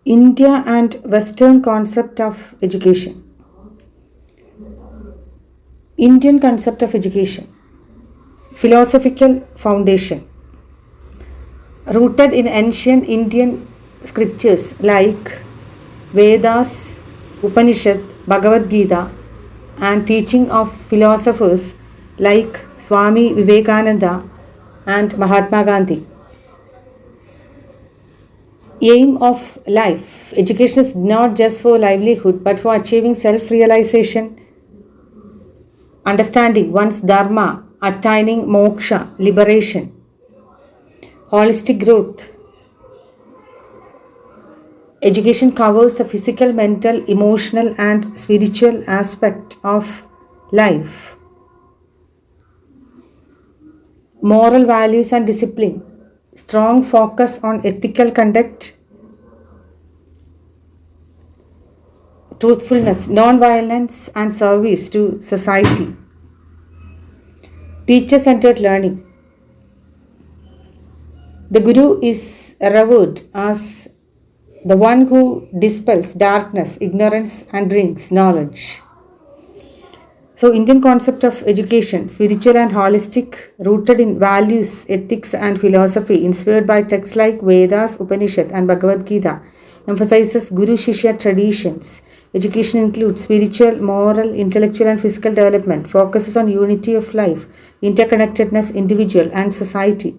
India and Western concept of education. Indian concept of education. Philosophical foundation. Rooted in ancient Indian scriptures like Vedas, Upanishad, Bhagavad Gita, and teaching of philosophers like Swami Vivekananda and Mahatma Gandhi. Aim of life. Education is not just for livelihood but for achieving self realization, understanding one's dharma, attaining moksha, liberation, holistic growth. Education covers the physical, mental, emotional, and spiritual aspect of life. Moral values and discipline. Strong focus on ethical conduct, truthfulness, non-violence, and service to society. Teacher-centered learning. The Guru is revered as the one who dispels darkness, ignorance, and brings knowledge. So, Indian concept of education, spiritual and holistic, rooted in values, ethics, and philosophy, inspired by texts like Vedas, Upanishad, and Bhagavad Gita, emphasizes Guru Shishya traditions. Education includes spiritual, moral, intellectual, and physical development, focuses on unity of life, interconnectedness, individual, and society.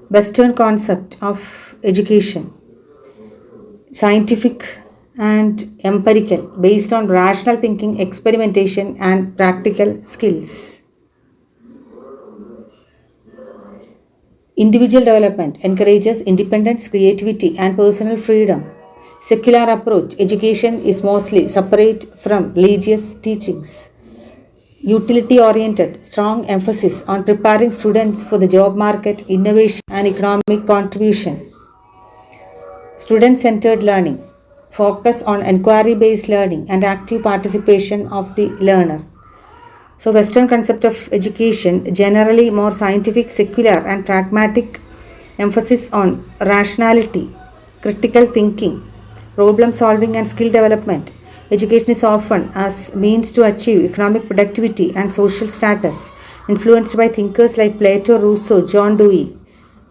Western concept of education, scientific and empirical, based on rational thinking, experimentation, and practical skills. Individual development encourages independence, creativity, and personal freedom. Secular approach. Education is mostly separate from religious teachings. Utility oriented. Strong emphasis on preparing students for the job market, innovation, and economic contribution. Student centered learning. Focus on inquiry based learning and active participation of the learner. So, Western concept of education generally more scientific, secular, and pragmatic, emphasis on rationality, critical thinking, problem solving, and skill development. Education is often as means to achieve economic productivity and social status, influenced by thinkers like Plato, Rousseau, John Dewey.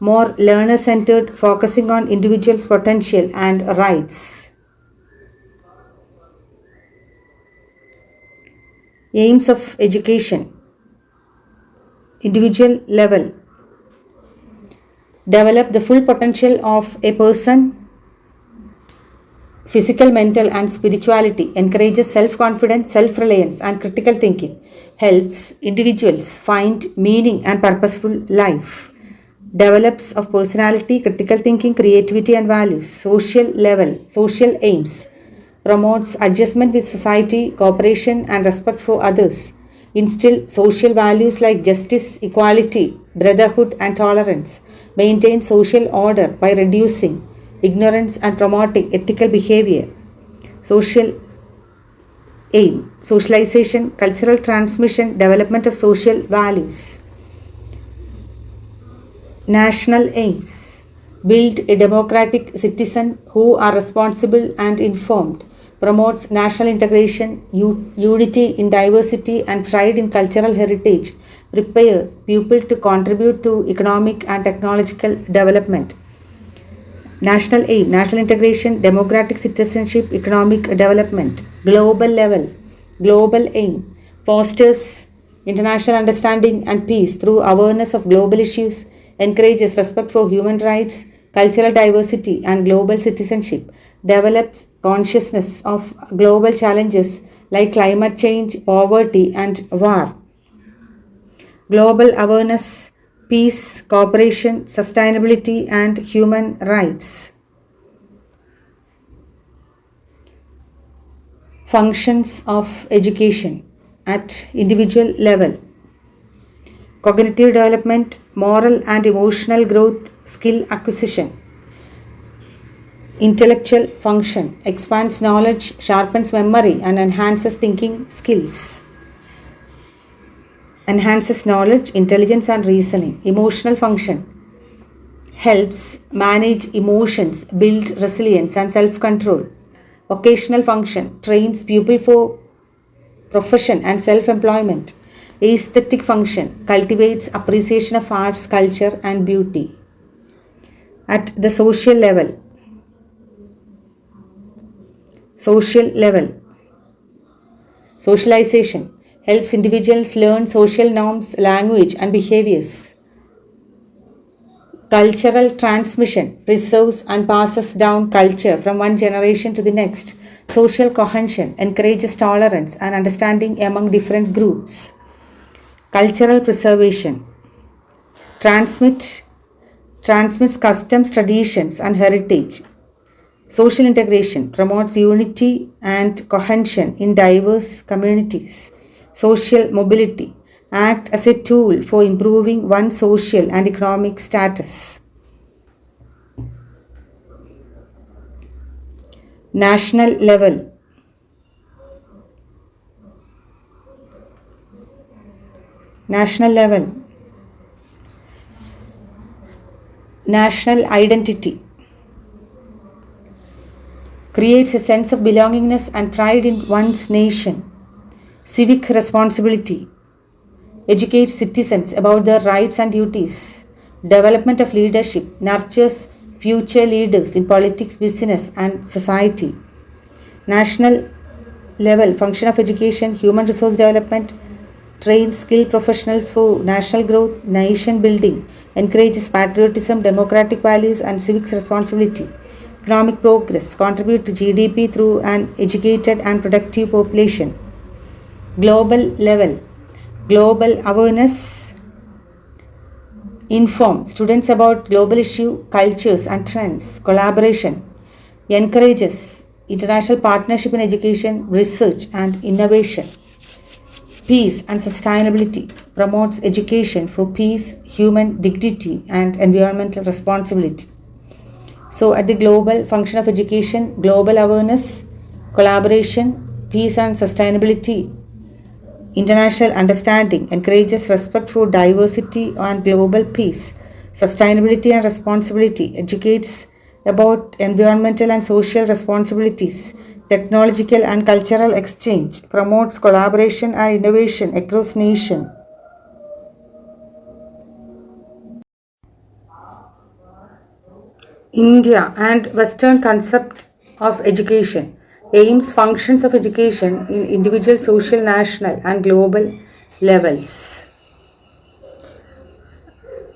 More learner centered, focusing on individuals' potential and rights. Aims of education. Individual level. Develop the full potential of a person, physical, mental, and spirituality. Encourages self-confidence, self-reliance, and critical thinking. Helps individuals find meaning and purposeful life. Develops of personality, critical thinking, creativity, and values. Social level. Social aims. Promotes adjustment with society, cooperation, and respect for others. Instill social values like justice, equality, brotherhood, and tolerance. Maintain social order by reducing ignorance and promoting ethical behavior. Social aim. Socialization, cultural transmission, development of social values. National aims. Build a democratic citizen who are responsible and informed. Promotes national integration, unity in diversity, and pride in cultural heritage. Prepare people to contribute to economic and technological development. National aim, national integration, democratic citizenship, economic development. Global level, global aim, fosters international understanding and peace through awareness of global issues, encourages respect for human rights, cultural diversity, and global citizenship, develops consciousness of global challenges like climate change, poverty, and war. Global awareness, peace, cooperation, sustainability, and human rights. Functions of education at individual level. Cognitive development, moral and emotional growth, skill acquisition. Intellectual function, expands knowledge, sharpens memory, and enhances thinking skills. Enhances knowledge, intelligence, and reasoning. Emotional function, helps manage emotions, build resilience and self-control. Vocational function trains pupil for profession and self-employment. Aesthetic function cultivates appreciation of arts, culture and beauty. At the social level, socialization helps individuals learn social norms, language and behaviors. Cultural transmission preserves and passes down culture from one generation to the next. Social cohesion encourages tolerance and understanding among different groups. Cultural preservation transmits customs, traditions, and heritage. Social integration promotes unity and cohesion in diverse communities. Social mobility act as a tool for improving one's social and economic status. National level. National identity creates a sense of belongingness and pride in one's nation. Civic responsibility educates citizens about their rights and duties. Development of leadership nurtures future leaders in politics, business, and society. National level function of education, human resource development, trains skilled professionals for national growth, nation building, encourages patriotism, democratic values, and civic responsibility. Economic progress contribute to GDP through an educated and productive population. Global level. Global awareness inform students about global issue, cultures and trends. Collaboration encourages international partnership in education, research and innovation. Peace and sustainability promotes education for peace, human dignity and environmental responsibility. So at the global function of education, global awareness, collaboration, peace and sustainability, international understanding encourages respect for diversity and global peace. Sustainability and responsibility educates about environmental and social responsibilities. Technological and cultural exchange promotes collaboration and innovation across nations. India and Western concept of education aims functions of education in individual, social, national and global levels.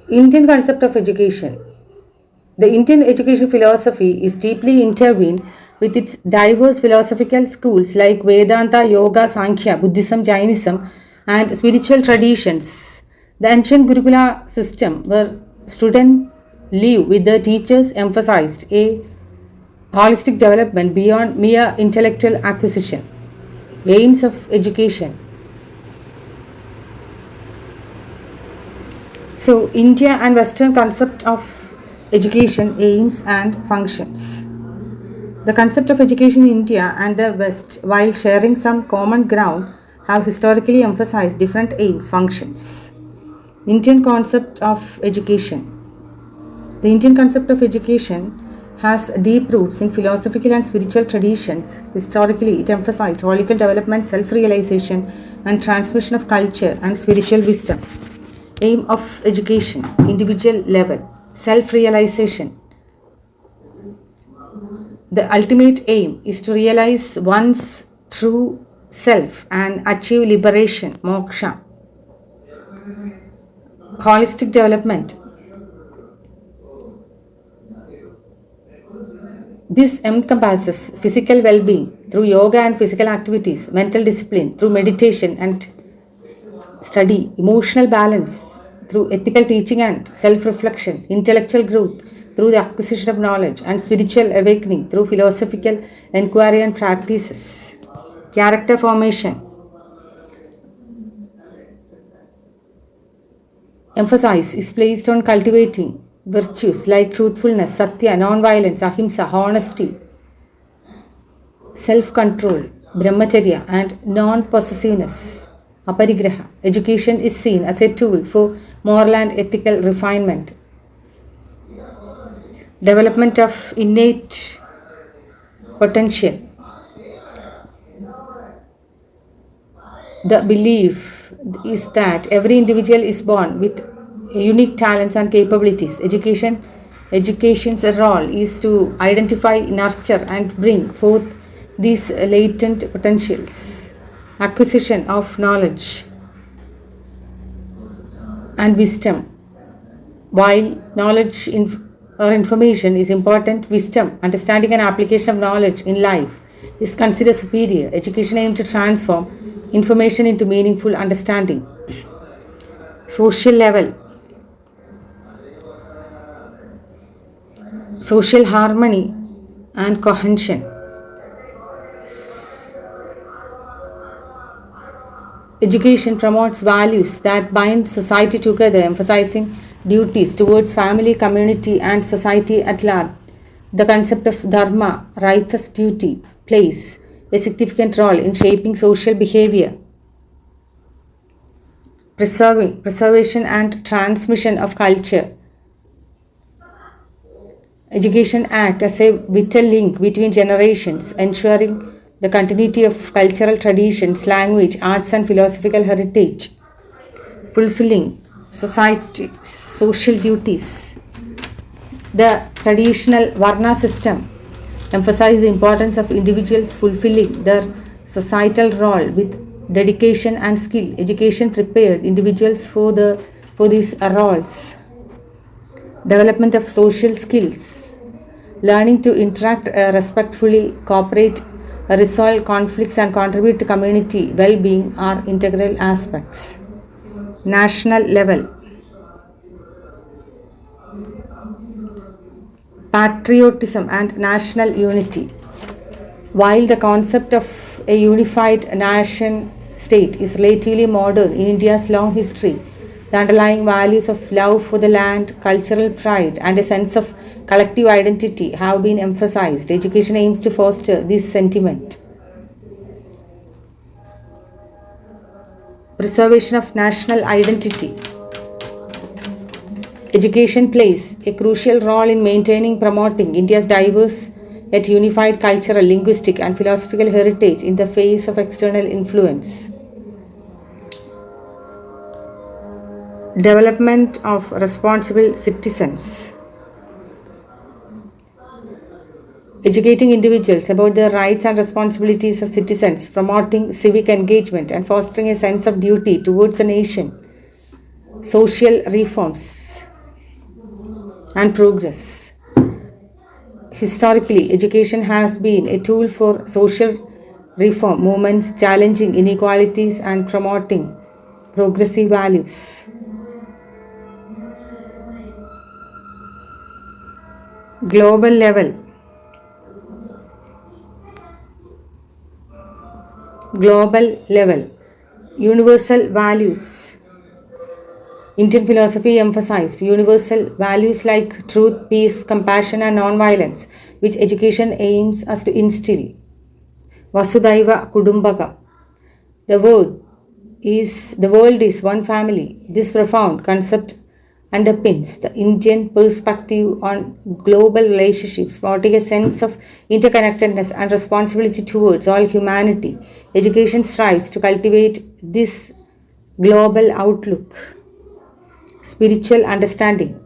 Indian concept of education. The Indian education philosophy is deeply intertwined with its diverse philosophical schools like Vedanta, Yoga, Sankhya, Buddhism, Jainism, and spiritual traditions. The ancient Gurukula system, where students live with their teachers, emphasized a holistic development beyond mere intellectual acquisition. Aims of education. So, India and Western concept of education aims and functions. The concept of education in India and the West, while sharing some common ground, have historically emphasized different aims, functions. Indian concept of education. The Indian concept of education has deep roots in philosophical and spiritual traditions. Historically, it emphasized holistic development, self-realization, and transmission of culture and spiritual wisdom. Aim of education, individual level, self-realization. The ultimate aim is to realize one's true self and achieve liberation, moksha. Holistic development. This encompasses physical well-being through yoga and physical activities, mental discipline through meditation and study, emotional balance through ethical teaching and self-reflection, intellectual growth through the acquisition of knowledge, and spiritual awakening through philosophical inquiry and practices. Character formation. Emphasis is placed on cultivating virtues like truthfulness, satya, non-violence, ahimsa, honesty, self-control, brahmacharya, and non-possessiveness, aparigraha. Education is seen as a tool for moral and ethical refinement. Development of innate potential. The belief is that every individual is born with unique talents and capabilities. Education's role is to identify, nurture, and bring forth these latent potentials. Acquisition of knowledge and wisdom. While or information is important, wisdom, understanding and application of knowledge in life is considered superior. Education aims to transform information into meaningful understanding. Social level. Social harmony and cohesion. Education promotes values that bind society together, emphasizing duties towards family, community, and society at large. The concept of dharma, righteous duty, plays a significant role in shaping social behavior. Preservation and transmission of culture. Education acts as a vital link between generations, ensuring the continuity of cultural traditions, language, arts, and philosophical heritage. Fulfilling society social duties. The traditional Varna system emphasizes the importance of individuals fulfilling their societal role with dedication and skill. Education prepared individuals for these roles. Development of social skills. Learning to interact respectfully, cooperate, resolve conflicts, and contribute to community well being are integral aspects. National level. Patriotism and national unity. While the concept of a unified nation state is relatively modern in India's long history, the underlying values of love for the land, cultural pride, and a sense of collective identity have been emphasized. Education aims to foster this sentiment. Preservation of national identity. Education plays a crucial role in maintaining promoting India's diverse yet unified cultural, linguistic, and philosophical heritage in the face of external influence. Development of responsible citizens. Educating individuals about their rights and responsibilities as citizens, promoting civic engagement, and fostering a sense of duty towards the nation. Social reforms and progress. Historically, education has been a tool for social reform movements, challenging inequalities and promoting progressive values. Global level. Universal values. Indian philosophy emphasized universal values like truth, peace, compassion, and non-violence, which education aims us to instill. Vasudhaiva Kudumbakam. The world is one family. This profound concept underpins the Indian perspective on global relationships, promoting a sense of interconnectedness and responsibility towards all humanity. Education strives to cultivate this global outlook. Spiritual understanding.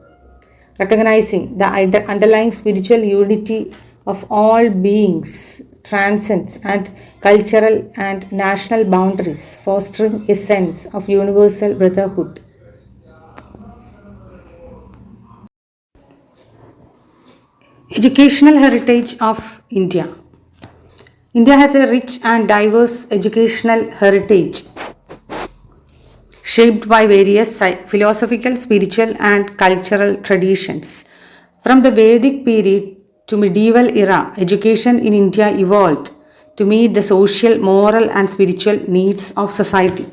Recognizing the underlying spiritual unity of all beings transcends and cultural and national boundaries, fostering a sense of universal brotherhood. Educational heritage of India. India has a rich and diverse educational heritage shaped by various philosophical, spiritual, and cultural traditions. From the Vedic period to medieval era, education in India evolved to meet the social, moral, and spiritual needs of society.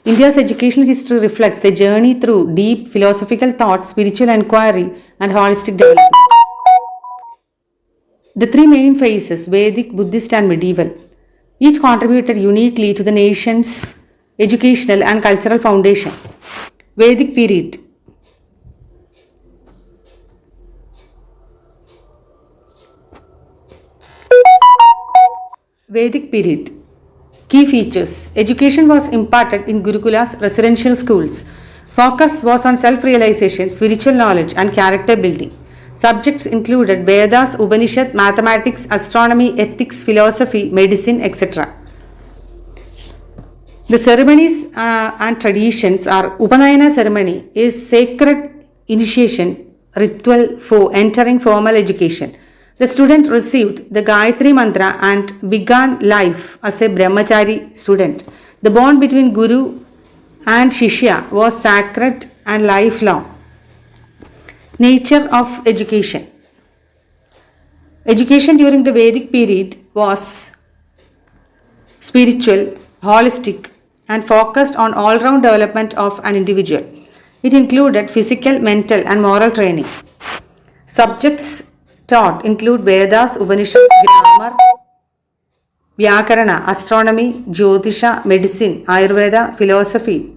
India's educational history reflects a journey through deep philosophical thought, spiritual inquiry, and holistic development. The three main phases, Vedic, Buddhist, and medieval, each contributed uniquely to the nation's educational and cultural foundation. Vedic period. Vedic period. Key features. Education was imparted in Gurukulas, residential schools. Focus was on self realization, spiritual knowledge, and character building. Subjects included Vedas, Upanishad, mathematics, astronomy, ethics, philosophy, medicine, etc. The ceremonies and traditions are Upanayana ceremony is sacred initiation ritual for entering formal education. The student received the Gayatri Mantra and began life as a Brahmachari student. The bond between Guru and Shishya was sacred and lifelong. Nature of education. Education during the Vedic period was spiritual, holistic, and focused on all round development of an individual. It included physical, mental, and moral training. Subjects taught include Vedas, Upanishad, grammar, Vyakarana, astronomy, Jyotisha, medicine, Ayurveda, philosophy,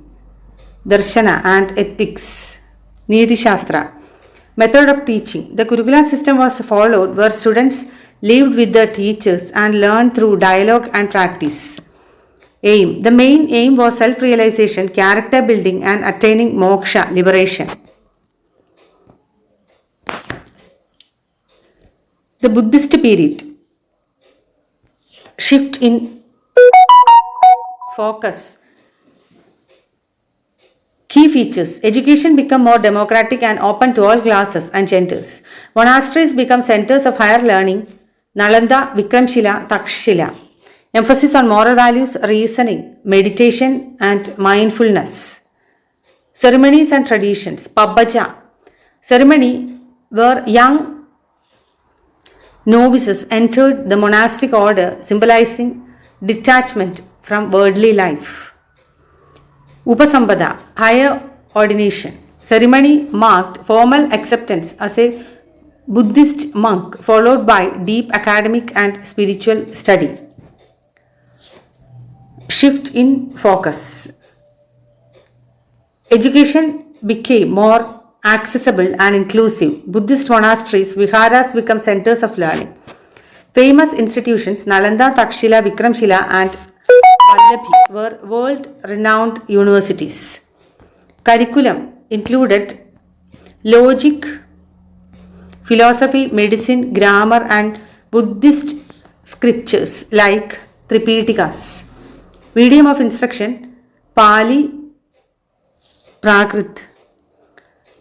Darshana, and ethics, Niti Shastra. Method of teaching. The Gurukula system was followed where students lived with their teachers and learned through dialogue and practice. Aim. The main aim was self-realization, character building, and attaining moksha, liberation. The Buddhist period. Shift in focus. Key features. Education became more democratic and open to all classes and genders. Monasteries become centers of higher learning. Nalanda, Vikramshila, Takshila. Emphasis on moral values, reasoning, meditation, and mindfulness. Ceremonies and traditions. Pabbaja. Ceremony where young novices entered the monastic order, symbolizing detachment from worldly life. Upasambada, higher ordination. Ceremony marked formal acceptance as a Buddhist monk, followed by deep academic and spiritual study. Shift in focus. Education became more accessible and inclusive. Buddhist monasteries, viharas become centers of learning. Famous institutions Nalanda, Takshila, Vikramshila, and Vallabhi were world-renowned universities. Curriculum included logic, philosophy, medicine, grammar, and Buddhist scriptures like Tripitakas. Medium of instruction Pali, Prakrit,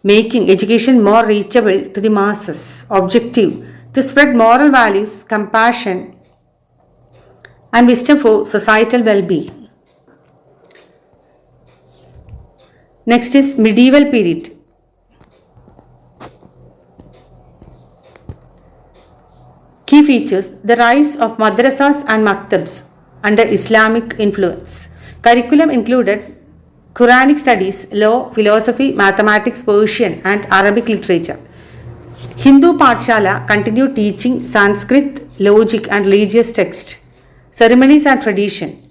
making education more reachable to the masses. Objective to spread moral values, compassion, and wisdom for societal well-being. Next is medieval period. Key features. The rise of madrasas and maktabs under Islamic influence. Curriculum included Quranic studies, law, philosophy, mathematics, Persian, and Arabic literature. Hindu Pathshala continued teaching Sanskrit, logic, and religious text. Ceremonies and tradition.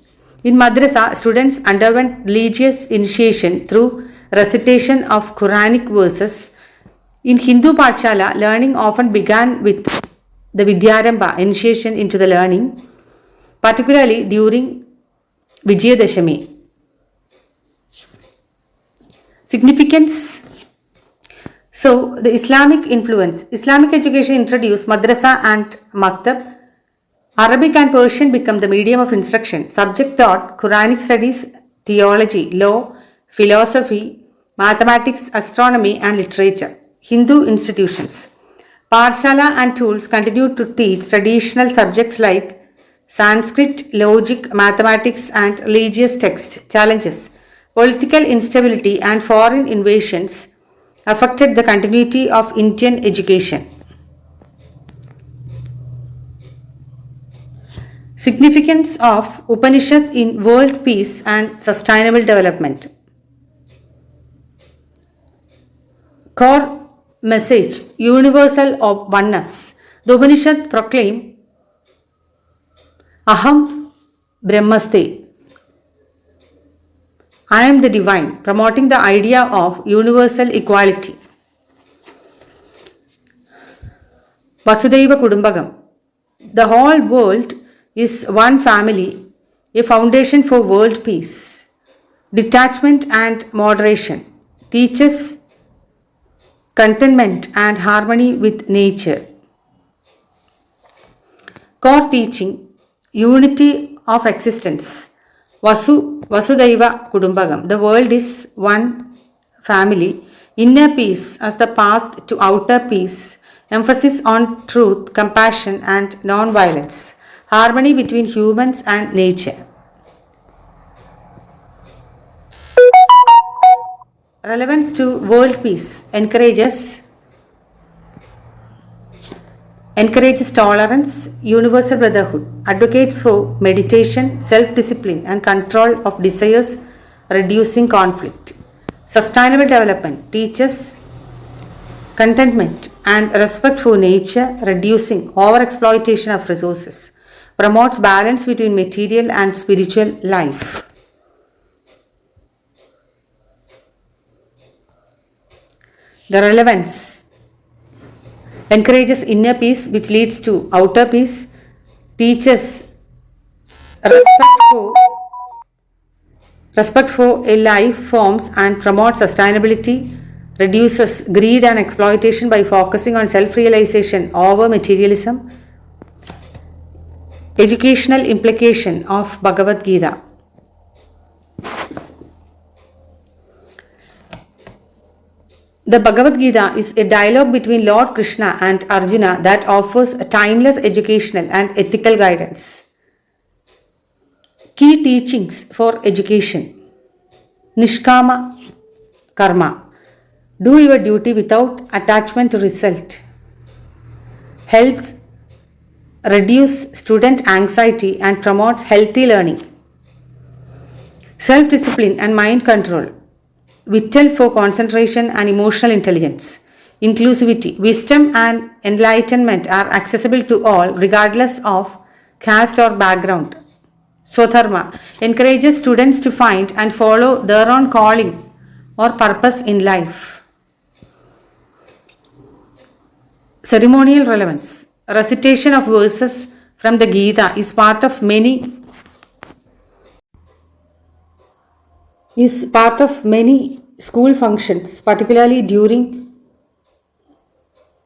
In madrasa, students underwent religious initiation through recitation of Quranic verses. In Hindu Pathshala, learning often began with the Vidyarambha, initiation into the learning, particularly during Vijayadashami. Significance. So, the Islamic influence. Islamic education introduced madrasa and maktab. Arabic and Persian become the medium of instruction. Subject taught Quranic studies, theology, law, philosophy, mathematics, astronomy, and literature. Hindu institutions. Pathshala and tools continued to teach traditional subjects like Sanskrit, logic, mathematics, and religious text. Challenges. Political instability and foreign invasions affected the continuity of Indian education. Significance of Upanishad in world peace and sustainable development. Core message, universal of oneness. The Upanishad proclaim Aham Brahmaste, I am the divine, promoting the idea of universal equality. Vasudhaiva Kudumbakam, the whole world is one family, a foundation for world peace. Detachment and moderation teaches contentment and harmony with nature. Core teaching unity of existence. Vasudhaiva Kudumbagam. The world is one family. Inner peace as the path to outer peace. Emphasis on truth, compassion, and non violence. Harmony between humans and nature. Relevance to world peace encourages tolerance, universal brotherhood, advocates for meditation, self-discipline and control of desires, reducing conflict. Sustainable development teaches contentment and respect for nature, reducing overexploitation of resources, promotes balance between material and spiritual life. The relevance encourages inner peace which leads to outer peace, teaches respect for a life forms and promotes sustainability, reduces greed and exploitation by focusing on self-realization over materialism. Educational implication of Bhagavad Gita. The Bhagavad Gita is a dialogue between Lord Krishna and Arjuna that offers a timeless educational and ethical guidance. Key teachings for education. Nishkama Karma. Do your duty without attachment to result. Helps reduce student anxiety and promotes healthy learning. Self-discipline and mind control. Vital for concentration and emotional intelligence. Inclusivity. Wisdom and enlightenment are accessible to all regardless of caste or background. Swatharma encourages students to find and follow their own calling or purpose in life. Ceremonial relevance. Recitation of verses from the Gita is part of many school functions, particularly during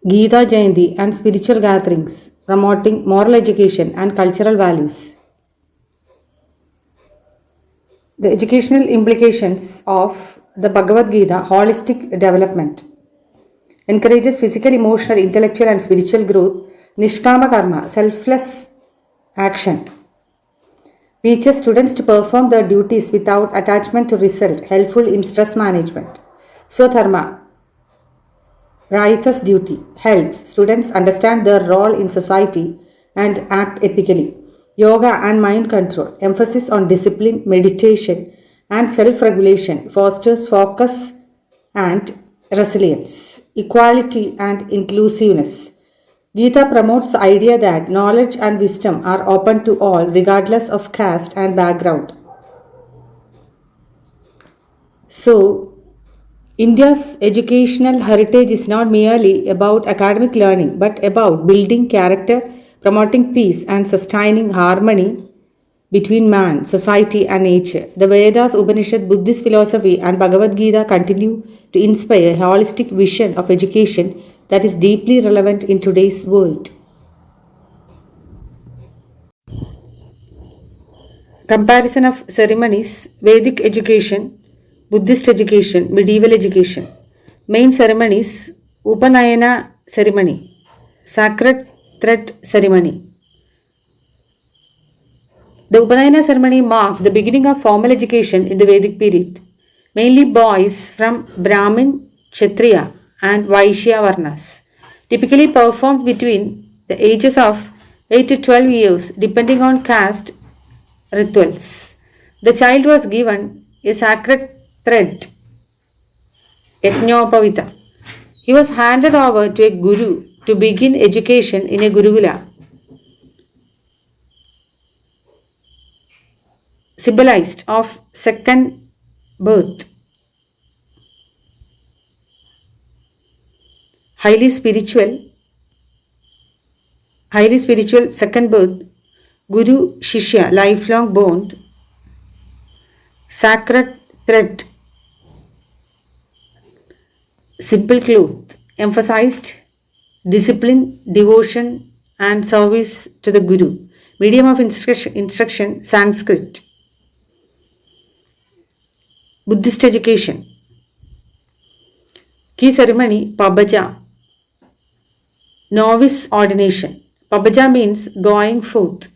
Gita Jayanti and spiritual gatherings, promoting moral education and cultural values. The educational implications of the Bhagavad Gita: holistic development, encourages physical, emotional, intellectual and spiritual growth. Nishkama Karma, selfless action, teaches students to perform their duties without attachment to result, helpful in stress management. Swatharma, righteous duty, helps students understand their role in society and act ethically. Yoga and mind control, emphasis on discipline, meditation and self-regulation, fosters focus and resilience. Equality and inclusiveness. Gita promotes the idea that knowledge and wisdom are open to all regardless of caste and background. So, India's educational heritage is not merely about academic learning but about building character, promoting peace and sustaining harmony between man, society and nature. The Vedas, Upanishad, Buddhist philosophy and Bhagavad Gita continue to inspire a holistic vision of education that is deeply relevant in today's world. Comparison of ceremonies: Vedic education, Buddhist education, medieval education. Main ceremonies: Upanayana ceremony, sacred thread ceremony. The Upanayana ceremony marked the beginning of formal education in the Vedic period. Mainly boys from Brahmin, Kshatriya and Vaishya Varnas, typically performed between the ages of 8 to 12 years depending on caste rituals. The child was given a sacred thread, Yajnopavita. He was handed over to a guru to begin education in a Gurukula, symbolized of second birth. Highly spiritual second birth, Guru Shishya, lifelong bond. Sacred thread, simple cloth, emphasized discipline, devotion, and service to the Guru. Medium of instruction Sanskrit. Buddhist education. Key ceremony Pabaja. Novice ordination. Pabaja means going forth,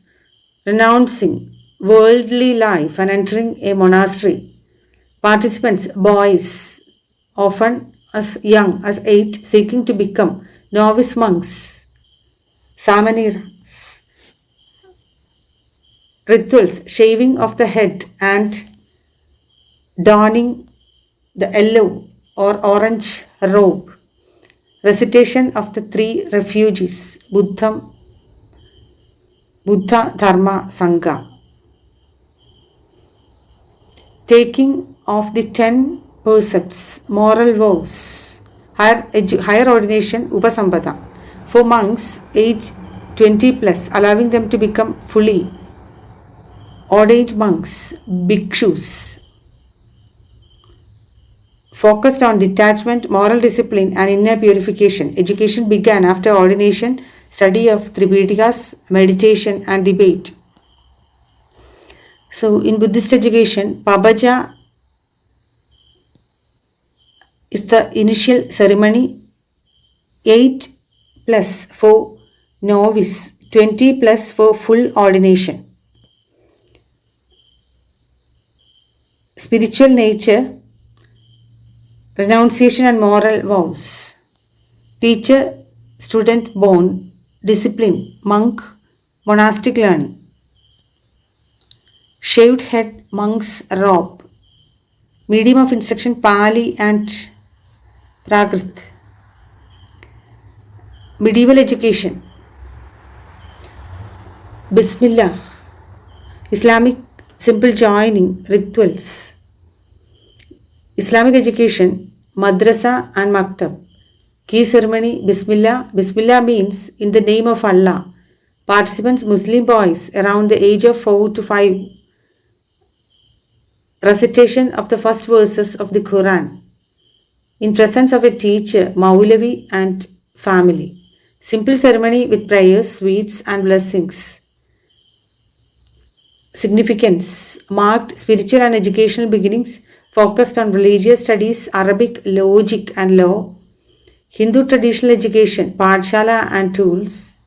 renouncing worldly life and entering a monastery. Participants boys, often as young as 8, seeking to become novice monks. Samaniras. Rituals: shaving of the head and donning the yellow or orange robe. Recitation of the 3 refuges: Buddha, Dharma, Sangha. Taking of the 10 precepts, moral vows. Higher ordination Upasambhada. For monks age 20 plus, allowing them to become fully ordained monks, bhikshus. Focused on detachment, moral discipline, and inner purification. Education began after ordination, study of Tripitakas, meditation, and debate. So, in Buddhist education, Pabaja is the initial ceremony. 8 plus for novice, 20 plus for full ordination. Spiritual nature, renunciation and moral vows. Teacher, student bond, discipline, monk, monastic learning. Shaved head, monk's robe. Medium of instruction Pali and Prakrit. Medieval education. Bismillah. Islamic simple joining rituals. Islamic education Madrasa and Maktab. Key ceremony Bismillah. Bismillah means in the name of Allah. Participants Muslim boys around the age of 4 to 5. Recitation of the first verses of the Quran. In presence of a teacher, Maulavi and family. Simple ceremony with prayers, sweets and blessings. Significance marked spiritual and educational beginnings, focused on religious studies, Arabic, logic and law. Hindu traditional education, Pathshala and tools.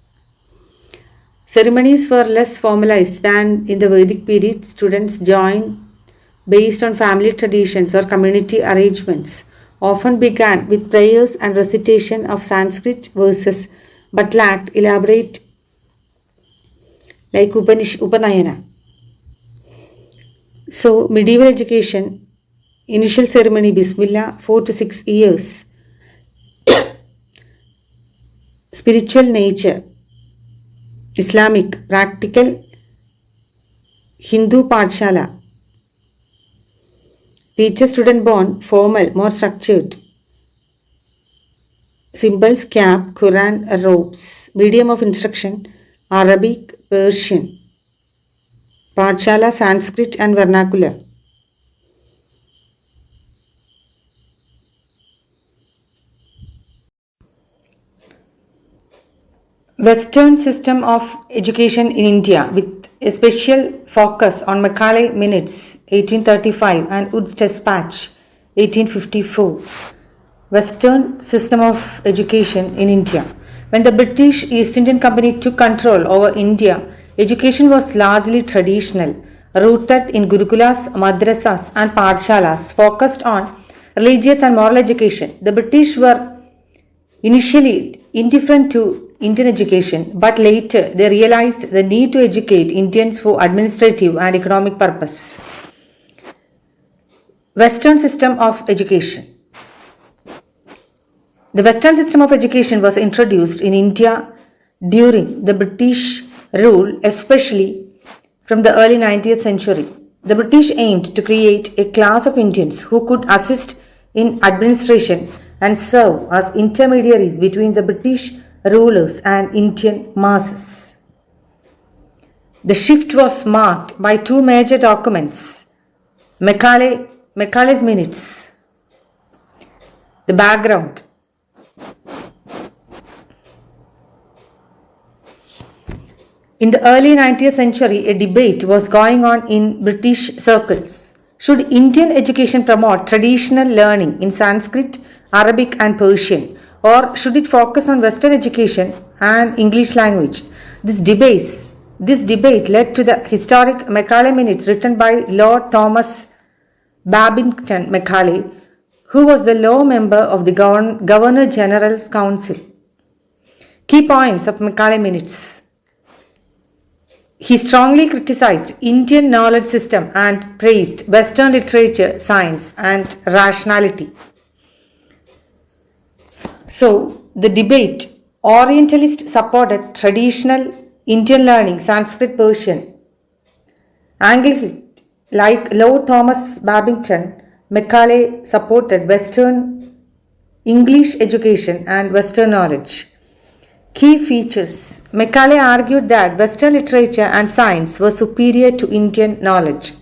Ceremonies were less formalized than in the Vedic period. Students joined based on family traditions or community arrangements. Often began with prayers and recitation of Sanskrit verses but lacked elaborate like Upanayana. So, medieval education, initial ceremony Bismillah, 4 to 6 years. Spiritual nature, Islamic, practical, Hindu Pathshala. Teacher-student bond, formal, more structured. Symbols, cap, Quran, robes. Medium of instruction, Arabic, Persian. Pathshala, Sanskrit and vernacular. Western system of education in India with a special focus on Macaulay Minutes 1835 and Wood's Dispatch 1854. Western system of education in India. When the British East Indian Company took control over India, education was largely traditional, rooted in gurukulas, madrasas and pathshalas, focused on religious and moral education. The British were initially indifferent to Indian education, but later they realized the need to educate Indians for administrative and economic purpose. Western system of education. The Western system of education was introduced in India during the British rule, especially from the early 19th century. The British aimed to create a class of Indians who could assist in administration and serve as intermediaries between the British rulers and Indian masses. The shift was marked by two major documents, Macaulay's Minutes. The background. In the early 19th century, a debate was going on in British circles. Should Indian education promote traditional learning in Sanskrit, Arabic, and Persian, or should it focus on Western education and English language? This debate led to the historic Macaulay Minutes written by Lord Thomas Babington Macaulay, who was the law member of the Governor General's Council. Key points of Macaulay Minutes. He strongly criticized Indian knowledge system and praised Western literature, science, and rationality. So, the debate, Orientalists supported traditional Indian learning, Sanskrit, Persian. Anglicists like Lord Thomas Babington Macaulay supported Western English education and Western knowledge. Key features. Macaulay argued that Western literature and science were superior to Indian knowledge.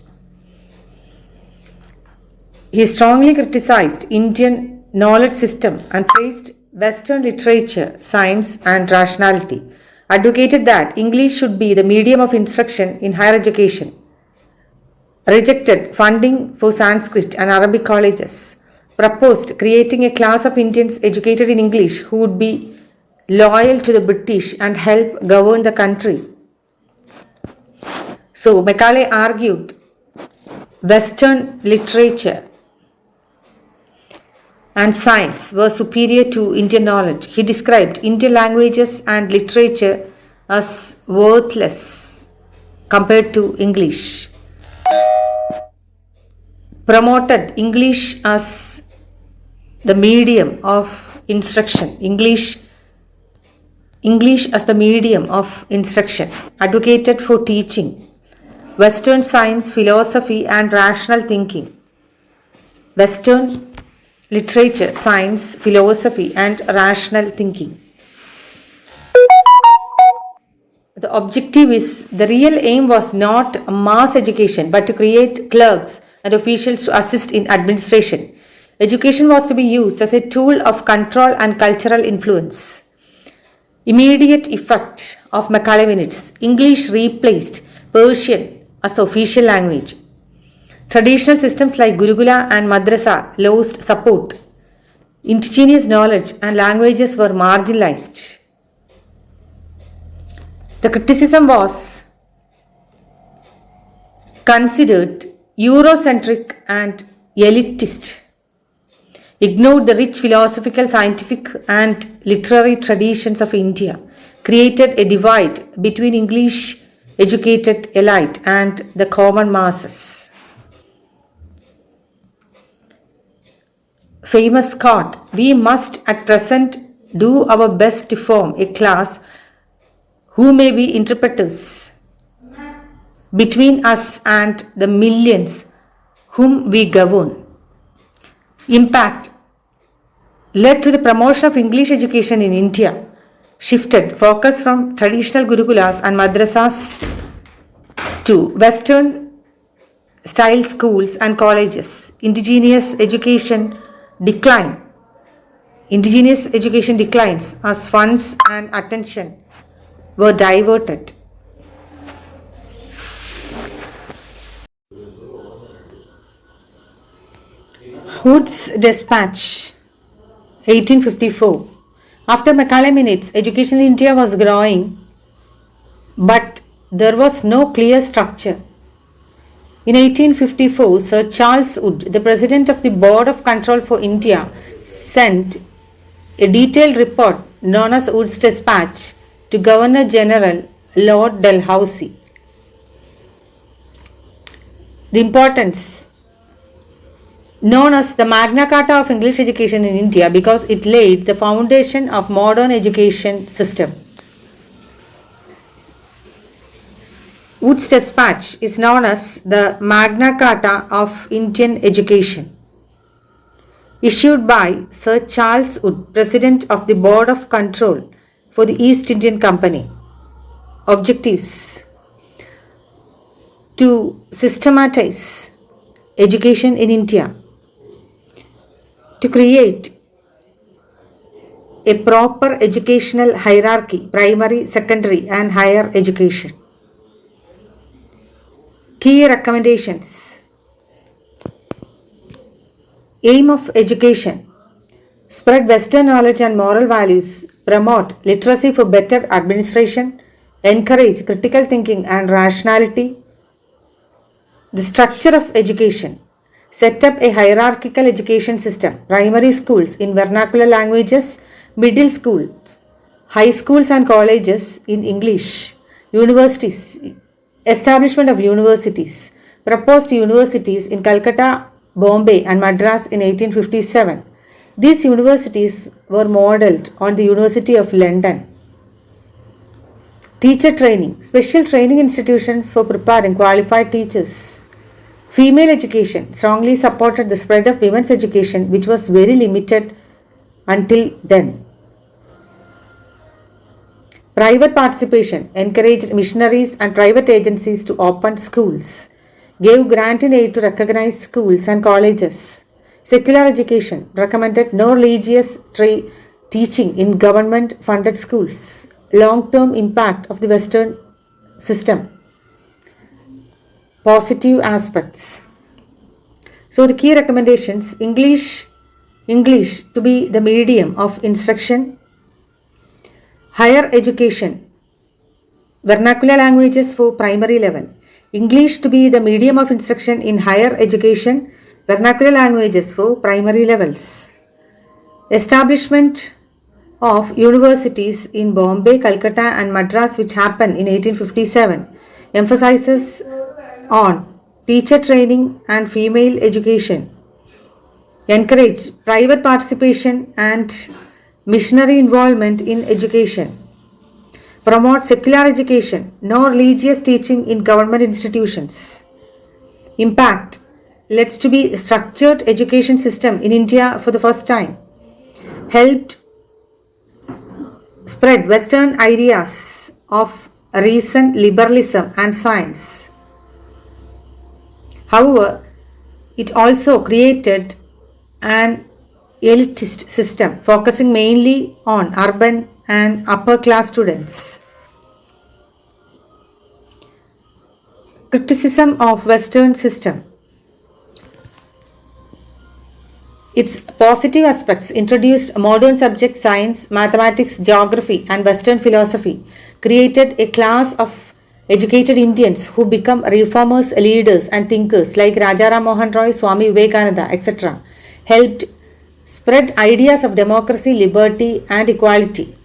He strongly criticized Indian knowledge system and praised Western literature, science, and rationality. Advocated that English should be the medium of instruction in higher education. Rejected funding for Sanskrit and Arabic colleges. Proposed creating a class of Indians educated in English who would be loyal to the British and help govern the country. So, Macaulay argued Western literature and science were superior to Indian knowledge. He described Indian languages and literature as worthless compared to English. Promoted English as the medium of instruction. English as the medium of instruction. Advocated for teaching Western science, philosophy, and rational thinking. Western literature, science, philosophy, and rational thinking. The real aim was not mass education but to create clerks and officials to assist in administration. Education was to be used as a tool of control and cultural influence. Immediate effect of Macaulay Minutes. English replaced Persian as the official language. Traditional systems like Gurukula and Madrasa lost support. Indigenous knowledge and languages were marginalized. The criticism was considered Eurocentric and elitist. Ignored the rich philosophical, scientific, and literary traditions of India, created a divide between English educated elite and the common masses. Famous quote, "We must at present do our best to form a class who may be interpreters between us and the millions whom we govern." Impact led to the promotion of English education in India, shifted focus from traditional Gurukulas and madrasas to Western style schools and colleges. Indigenous education declines as funds and attention were diverted. Hood's Dispatch, 1854. After Macaulay Minutes, education in India was growing, but there was no clear structure. In 1854, Sir Charles Wood, the President of the Board of Control for India, sent a detailed report known as Wood's Dispatch to Governor General Lord Dalhousie. The importance known as the Magna Carta of English education in India because it laid the foundation of modern education system. Wood's Dispatch is known as the Magna Carta of Indian education. Issued by Sir Charles Wood, President of the Board of Control for the East Indian Company. Objectives: to systematize education in India, to create a proper educational hierarchy, primary, secondary, and higher education. Key recommendations. Aim of education: spread Western knowledge and moral values, promote literacy for better administration, encourage critical thinking and rationality. The structure of education: set up a hierarchical education system, primary schools in vernacular languages, middle schools, high schools and colleges in English, universities, establishment of universities, proposed universities in Calcutta, Bombay and Madras in 1857. These universities were modelled on the University of London. Teacher training, special training institutions for preparing qualified teachers. Female education strongly supported the spread of women's education, which was very limited until then. Private participation encouraged missionaries and private agencies to open schools, gave grant in aid to recognized schools and colleges. Secular education recommended no religious teaching in government funded schools. Long-term impact of the Western system. Positive aspects. So the key recommendations: English to be the medium of instruction. Higher education, vernacular languages for primary level. English to be the medium of instruction in higher education, vernacular languages for primary levels. Establishment of universities in Bombay, Calcutta and Madras, which happened in 1857, emphasizes on teacher training and female education. Encourage private participation and missionary involvement in education. Promote secular education, no religious teaching in government institutions. Impact: led to be structured education system in India for the first time. Helped spread Western ideas of reason, liberalism and science. However, it also created an elitist system focusing mainly on urban and upper class students. Criticism of Western system. Its positive aspects introduced modern subjects science, mathematics, geography and Western philosophy, created a class of educated Indians who become reformers, leaders and thinkers like Rajaram Mohan Roy, Swami Vivekananda, etc. Helped spread ideas of democracy, liberty and equality.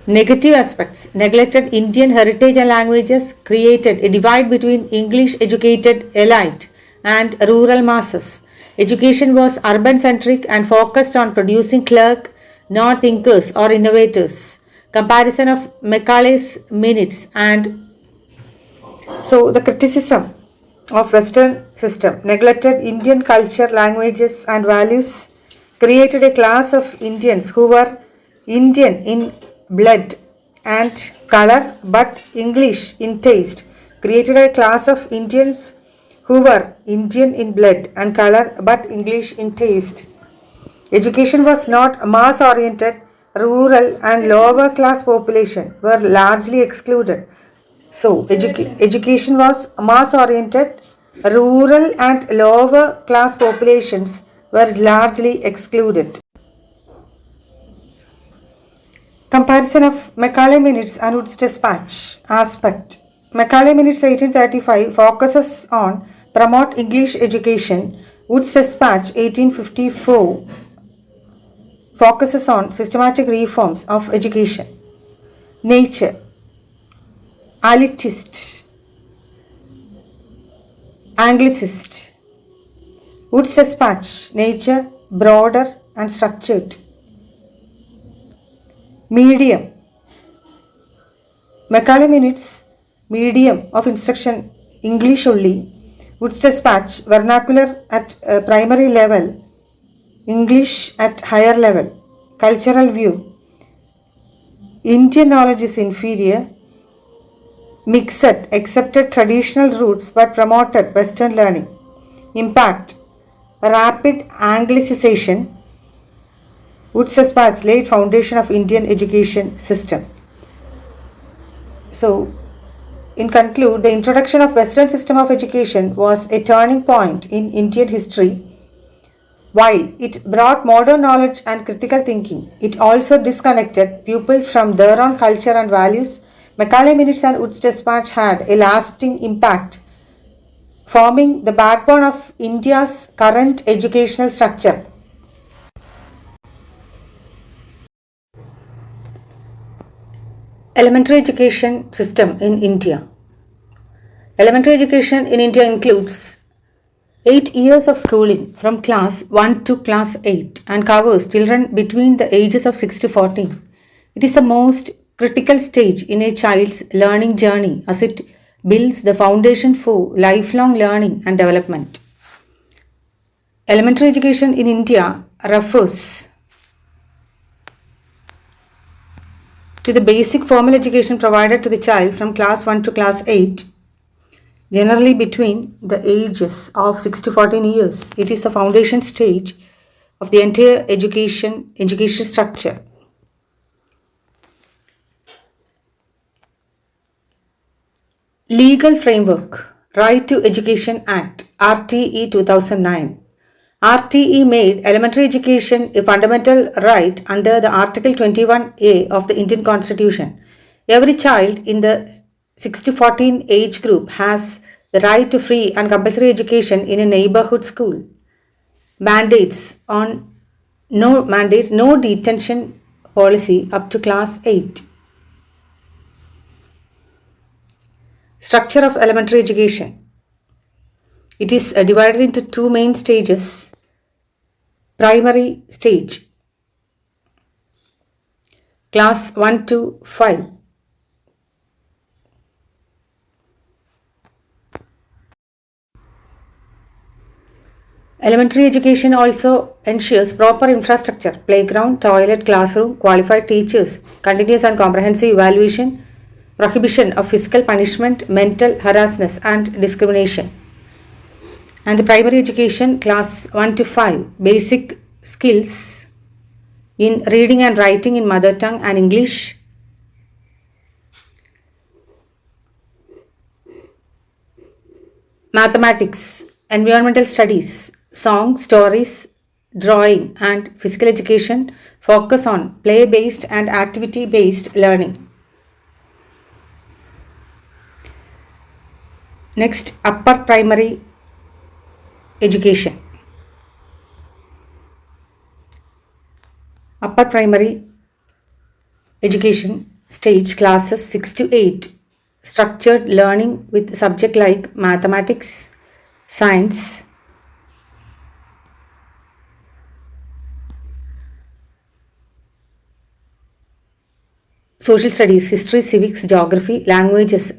Negative aspects: neglected Indian heritage and languages, created a divide between English educated elite and rural masses. Education was urban centric and focused on producing clerks, not thinkers or innovators. Comparison of Macaulay's Minutes. And so the criticism of Western system: neglected Indian culture, languages and values, created a class of Indians who were Indian in blood and color but English in taste, created a class of Indians who were Indian in blood and color but English in taste. Education was not mass oriented, rural and lower class population were largely excluded. So education was mass oriented, rural and lower class populations were largely excluded. Comparison of Macaulay Minutes and Wood's Dispatch. Aspect: Macaulay Minutes 1835 focuses on promote English education. Wood's Dispatch 1854 focuses on systematic reforms of education. Nature: elitist, Anglicist. Wood's Dispatch: nature, broader and structured. Medium: Macaulay Minutes, medium of instruction English only. Wood's Dispatch, vernacular at primary level, English at higher level. Cultural view: Indian knowledge is inferior. Mixed, accepted traditional roots but promoted Western learning. Impact: rapid Anglicization. Woods Dispatch laid foundation of Indian education system. So, in conclude, the introduction of Western system of education was a turning point in Indian history. While it brought modern knowledge and critical thinking, it also disconnected people from their own culture and values. Macaulay Minutes and Woods Dispatch had a lasting impact, forming the backbone of India's current educational structure. Elementary education system in India. Elementary education in India includes 8 years of schooling from class 1 to class 8 and covers children between the ages of 6 to 14. It is the most critical stage in a child's learning journey as it builds the foundation for lifelong learning and development. Elementary education in India refers to the basic formal education provided to the child from class 1 to class 8, generally between the ages of 6 to 14 years. It is the foundation stage of the entire education structure. Legal framework. Right to Education Act, RTE 2009. RTE made elementary education a fundamental right under the Article 21A of the Indian Constitution. Every child in the 6 to 14 age group has the right to free and compulsory education in a neighborhood school. No detention policy up to class 8. Structure of elementary education. It is divided into two main stages. Primary stage, class 1 to 5. Elementary education also ensures proper infrastructure, playground, toilet, classroom, qualified teachers, continuous and comprehensive evaluation, prohibition of physical punishment, mental harassment and discrimination. And the primary education, class 1 to 5, basic skills in reading and writing in mother tongue and English, mathematics, environmental studies, song, stories, drawing and physical education focus on play-based and activity-based learning. Next, upper primary education. Upper primary education stage, classes 6 to 8, structured learning with subject like mathematics, science, social studies, history, civics, geography, languages,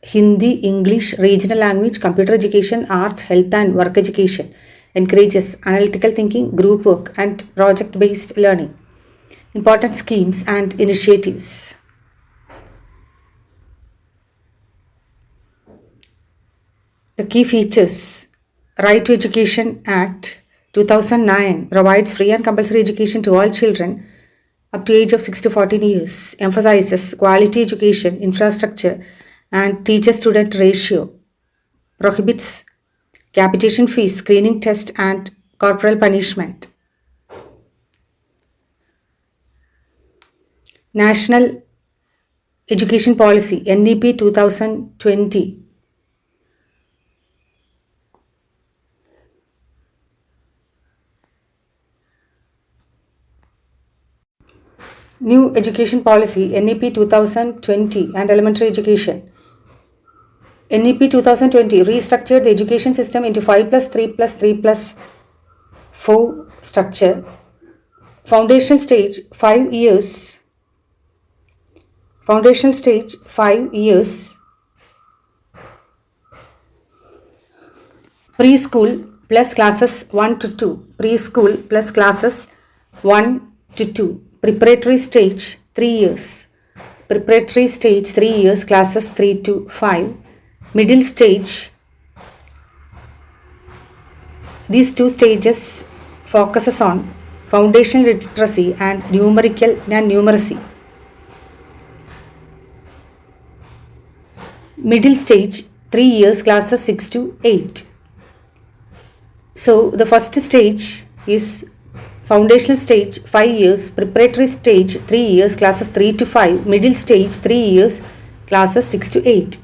Hindi, English, regional language, computer education, art, health and work education. Encourages analytical thinking, group work and project-based learning. Important schemes and initiatives. The key features. Right to Education Act 2009 provides free and compulsory education to all children up to age of 6 to 14 years. Emphasizes quality education, infrastructure and teacher-student ratio. Prohibits capitation fees, screening test and corporal punishment. National Education Policy, NEP 2020. New Education Policy, NEP 2020 and elementary education. NEP 2020 restructured the education system into 5+3+3+4 structure. Foundation stage 5 years. Foundational stage 5 years. Preschool plus classes 1 to 2. Preschool plus classes 1 to 2. Preparatory stage 3 years. Preparatory stage 3 years, classes 3 to 5. Middle stage, these two stages focuses on foundational literacy and numerical and numeracy. Middle stage 3 years, classes 6 to 8. So the first stage is foundational stage 5 years, preparatory stage 3 years, classes 3 to 5, middle stage 3 years, classes 6 to 8.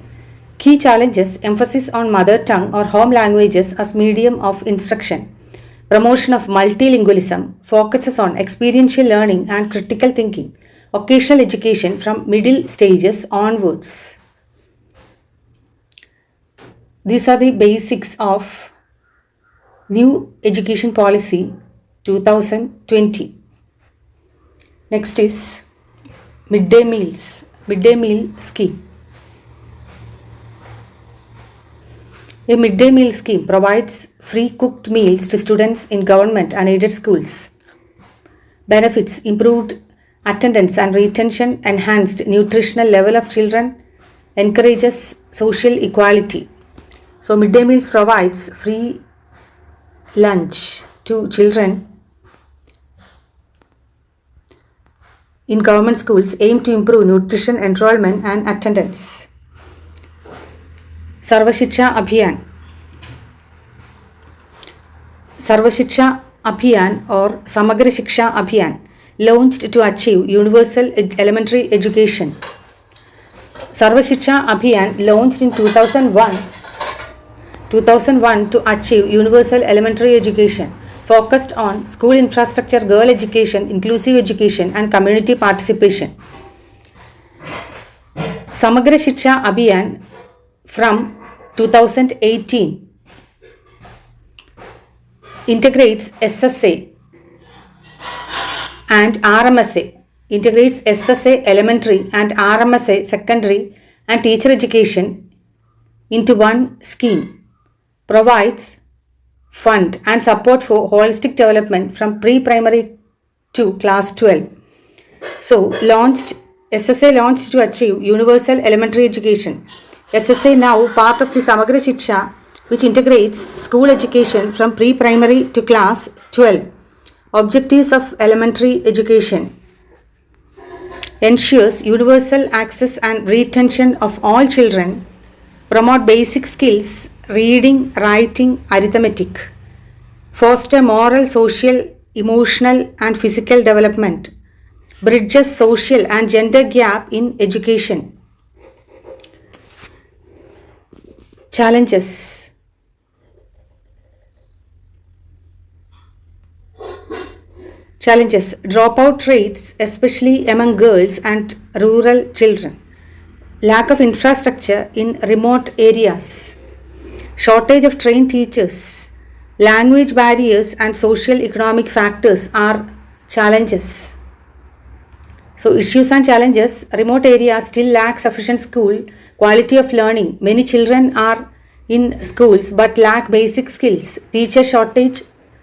Key challenges: emphasis on mother tongue or home languages as medium of instruction. Promotion of multilingualism focuses on experiential learning and critical thinking. Occasional education from middle stages onwards. These are the basics of New Education Policy 2020. Next is midday meals, midday meal scheme. A midday meal scheme provides free cooked meals to students in government and aided schools. Benefits: improved attendance and retention, enhanced nutritional level of children, encourages social equality. So midday meals provides free lunch to children in government schools, aim to improve nutrition, enrollment and attendance. Sarva Shiksha Abhiyan. Sarva Shiksha Abhiyan or Samagra Shiksha Abhiyan, launched to achieve universal elementary education. Sarva Shiksha Abhiyan, launched in 2001 to achieve universal elementary education, focused on school infrastructure, girl education, inclusive education and community participation. Samagra Shiksha Abhiyan from 2018 integrates SSA and RMSA, integrates SSA elementary and RMSA secondary and teacher education into one scheme, provides fund and support for holistic development from pre-primary to class 12. So SSA launched to achieve universal elementary education. SSA now part of the Samagra Shiksha, which integrates school education from pre-primary to class 12. Objectives of elementary education: ensures universal access and retention of all children, promote basic skills, reading, writing, arithmetic, foster moral, social, emotional and physical development, bridges social and gender gap in education. Challenges: dropout rates, especially among girls and rural children, lack of infrastructure in remote areas, shortage of trained teachers, language barriers and social economic factors are challenges. So issues and challenges: remote areas still lack sufficient school quality of learning. Many children are in schools but lack basic skills. Teacher shortage,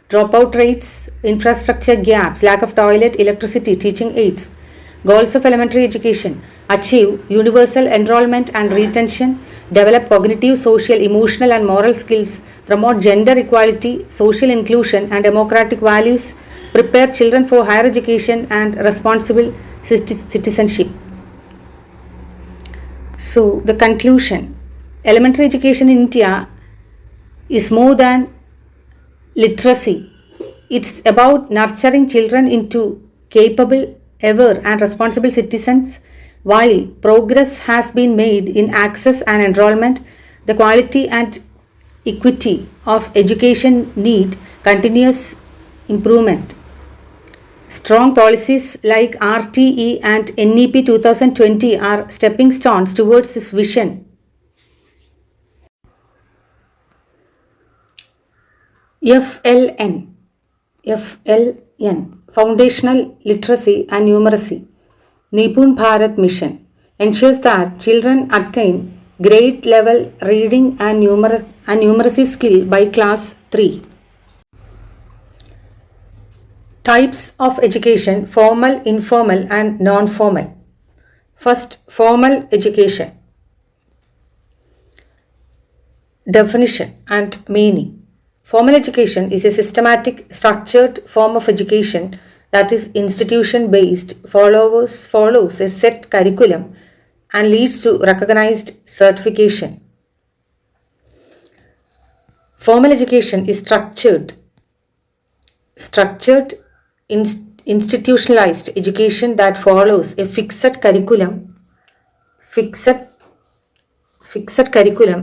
dropout rates, infrastructure gaps, lack of toilet, electricity, teaching aids. Goals of elementary education: achieve universal enrollment and retention, develop cognitive, social, emotional and moral skills, promote gender equality, social inclusion and democratic values, prepare children for higher education and responsible citizenship. So the conclusion: elementary education in India is more than literacy. It's about nurturing children into capable, aware and responsible citizens. While progress has been made in access and enrollment, the quality and equity of education need continuous improvement. Strong policies like RTE and NEP 2020 are stepping stones towards this vision. FLN, Foundational Literacy and Numeracy, Nipun Bharat Mission, ensures that children attain grade level reading and numeracy skill by class 3. Types of education: formal, informal and non-formal. First, formal education. Definition and meaning. Formal education is a systematic, structured form of education that is institution based, follows a set curriculum, and leads to recognized certification. Formal education is structured institutionalized education that follows a fixed curriculum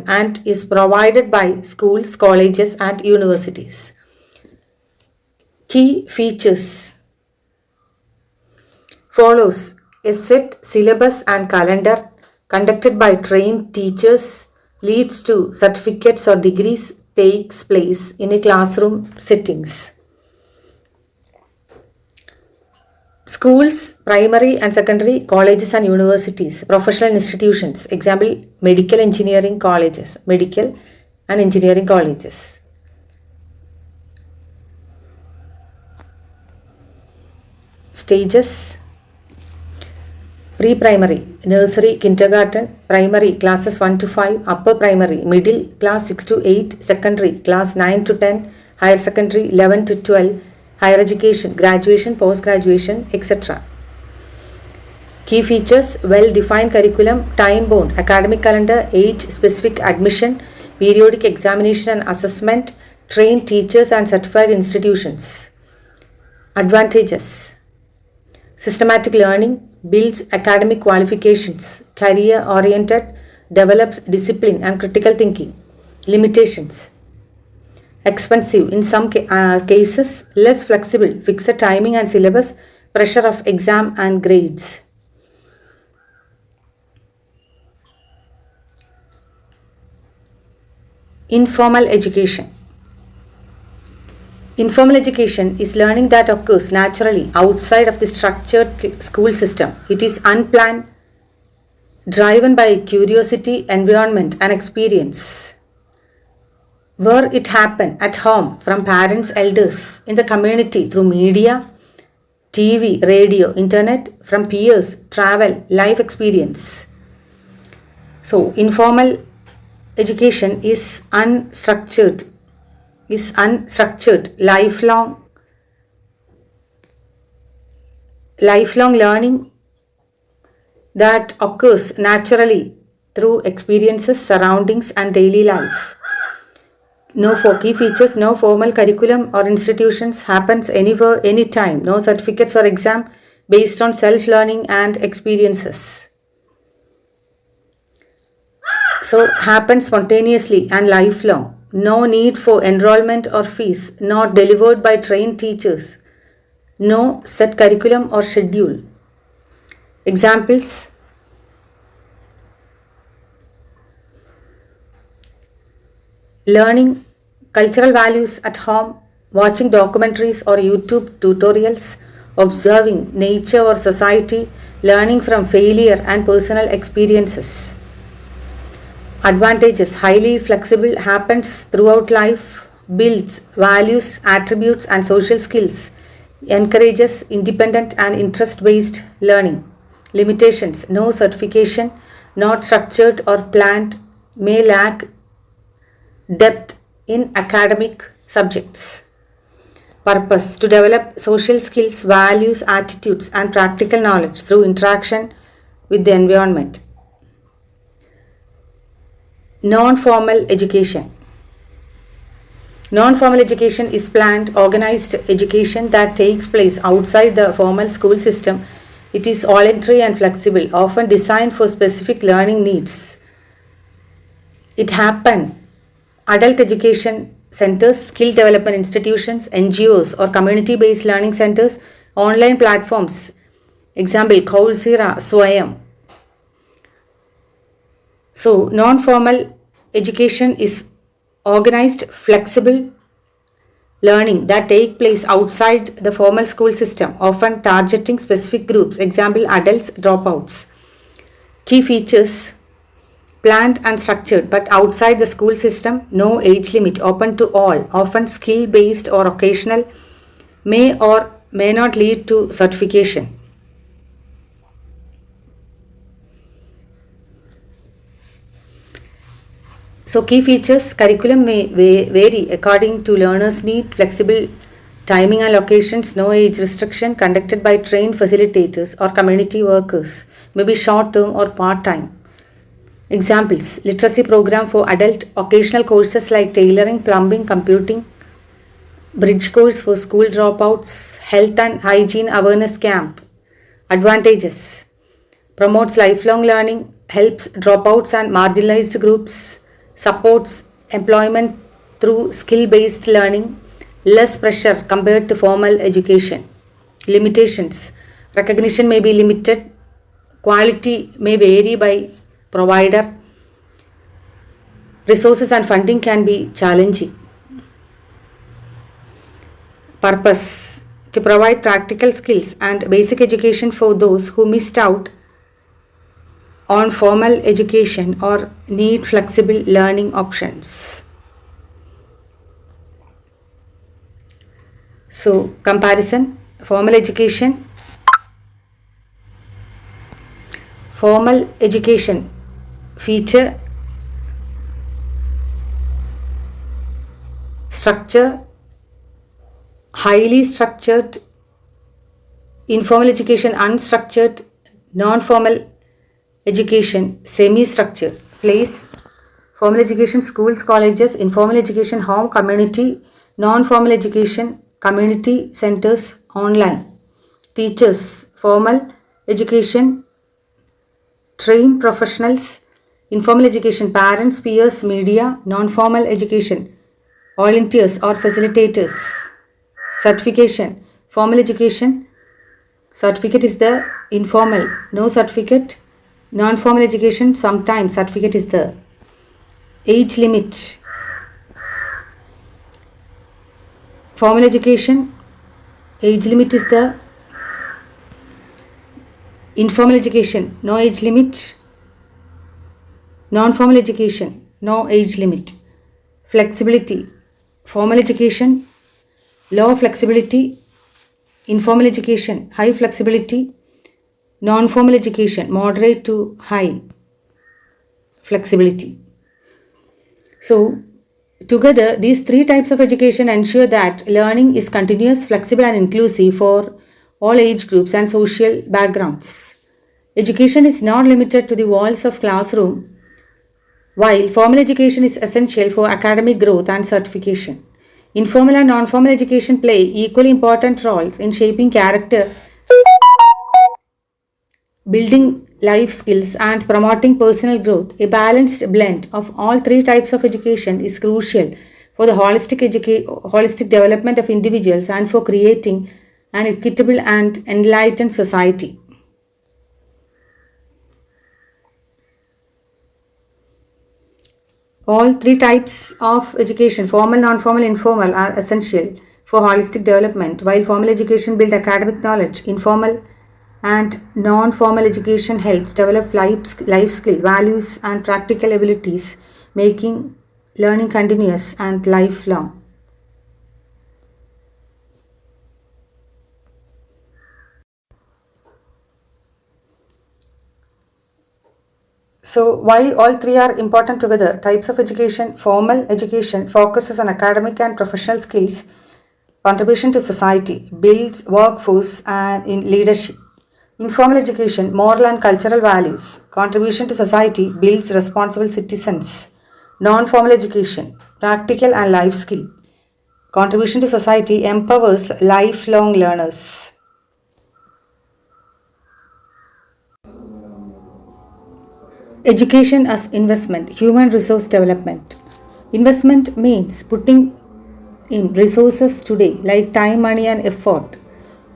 and is provided by schools, colleges, and universities. Key features follows a set syllabus and calendar conducted by trained teachers, leads to certificates or degrees, takes place in a classroom settings. Schools, primary and secondary, colleges and universities, professional institutions, example medical and engineering colleges. Stages: pre-primary, nursery, kindergarten, primary classes 1 to 5, upper primary, middle class 6 to 8, secondary class 9 to 10, higher secondary 11 to 12, higher education, graduation, post-graduation, etc. Key features: well-defined curriculum, time-bound academic calendar, age-specific admission, periodic examination and assessment, trained teachers and certified institutions. Advantages: systematic learning, builds academic qualifications, career-oriented, develops discipline and critical thinking. Limitations: expensive in some cases, less flexible, fixed timing and syllabus, pressure of exam and grades. Informal education. Informal education is learning that occurs naturally outside of the structured school system. It is unplanned, driven by curiosity, environment, and experience. Where it happen at home, from parents, elders, in the community, through media, TV, radio, internet, from peers, travel, life experience. So, informal education is unstructured, lifelong learning that occurs naturally through experiences, surroundings, and daily life. No for key features: no formal curriculum or institutions, happens anywhere, anytime, no certificates or exam, based on self-learning and experiences. So happens spontaneously and lifelong. No need for enrollment or fees, not delivered by trained teachers. No set curriculum or schedule. Examples: learning cultural values at home, watching documentaries or YouTube tutorials, observing nature or society, learning from failure and personal experiences. Advantages: highly flexible, happens throughout life, builds values, attributes, and social skills, encourages independent and interest-based learning. Limitations: no certification, not structured or planned, may lack depth in academic subjects. Purpose: to develop social skills, values, attitudes, and practical knowledge through interaction with the environment. Non-formal education. Non-formal education is planned, organized education that takes place outside the formal school system. It is voluntary and flexible, often designed for specific learning needs. It happens adult education centers, skill development institutions, NGOs, or community-based learning centers, online platforms, example Coursera, Swayam. So, non-formal education is organized, flexible learning that take place outside the formal school system, often targeting specific groups, example adults, dropouts. Key features: planned and structured, but outside the school system, no age limit, open to all, often skill-based or occasional, may or may not lead to certification. So key features: curriculum may vary according to learners' need, flexible timing and locations, no age restriction, conducted by trained facilitators or community workers, may be short term or part time. Examples: literacy program for adult, occasional courses like tailoring, plumbing, computing, bridge course for school dropouts, health and hygiene awareness camp. Advantages: promotes lifelong learning, helps dropouts and marginalized groups, supports employment through skill-based learning, less pressure compared to formal education. Limitations: recognition may be limited, quality may vary by provider, resources and funding can be challenging. Purpose: to provide practical skills and basic education for those who missed out on formal education or need flexible learning options. So, comparison: formal education feature, structure, highly structured; informal education unstructured; non-formal education semi-structured. Place: formal education schools, colleges; informal education home, community; non-formal education community centers, online. Teachers: formal education trained professionals; informal education parents, peers, media; non-formal education volunteers or facilitators. Certification: formal education certificate is the informal, no certificate; non-formal education sometimes certificate is the. Age limit: formal education age limit is the. Informal education no age limit; non-formal education no age limit. Flexibility: formal education low flexibility; informal education high flexibility; non-formal education moderate to high flexibility. So, together these three types of education ensure that learning is continuous, flexible and inclusive for all age groups and social backgrounds. Education is not limited to the walls of classroom, while formal education is essential for academic growth and certification. Informal and non-formal education play equally important roles in shaping character, building life skills and promoting personal growth. A balanced blend of all three types of education is crucial for the holistic development of individuals and for creating an equitable and enlightened society. All three types of education, formal, non-formal, informal, are essential for holistic development. While formal education builds academic knowledge, informal and non-formal education helps develop life skill, values and practical abilities, making learning continuous and lifelong. So, why all three are important together? Types of education: formal education focuses on academic and professional skills, contribution to society, builds workforce and in leadership. Informal education, moral and cultural values, contribution to society, builds responsible citizens. Non-formal education, practical and life skill, contribution to society, empowers lifelong learners. Education as investment, human resource development. Investment means putting in resources today like time, money and effort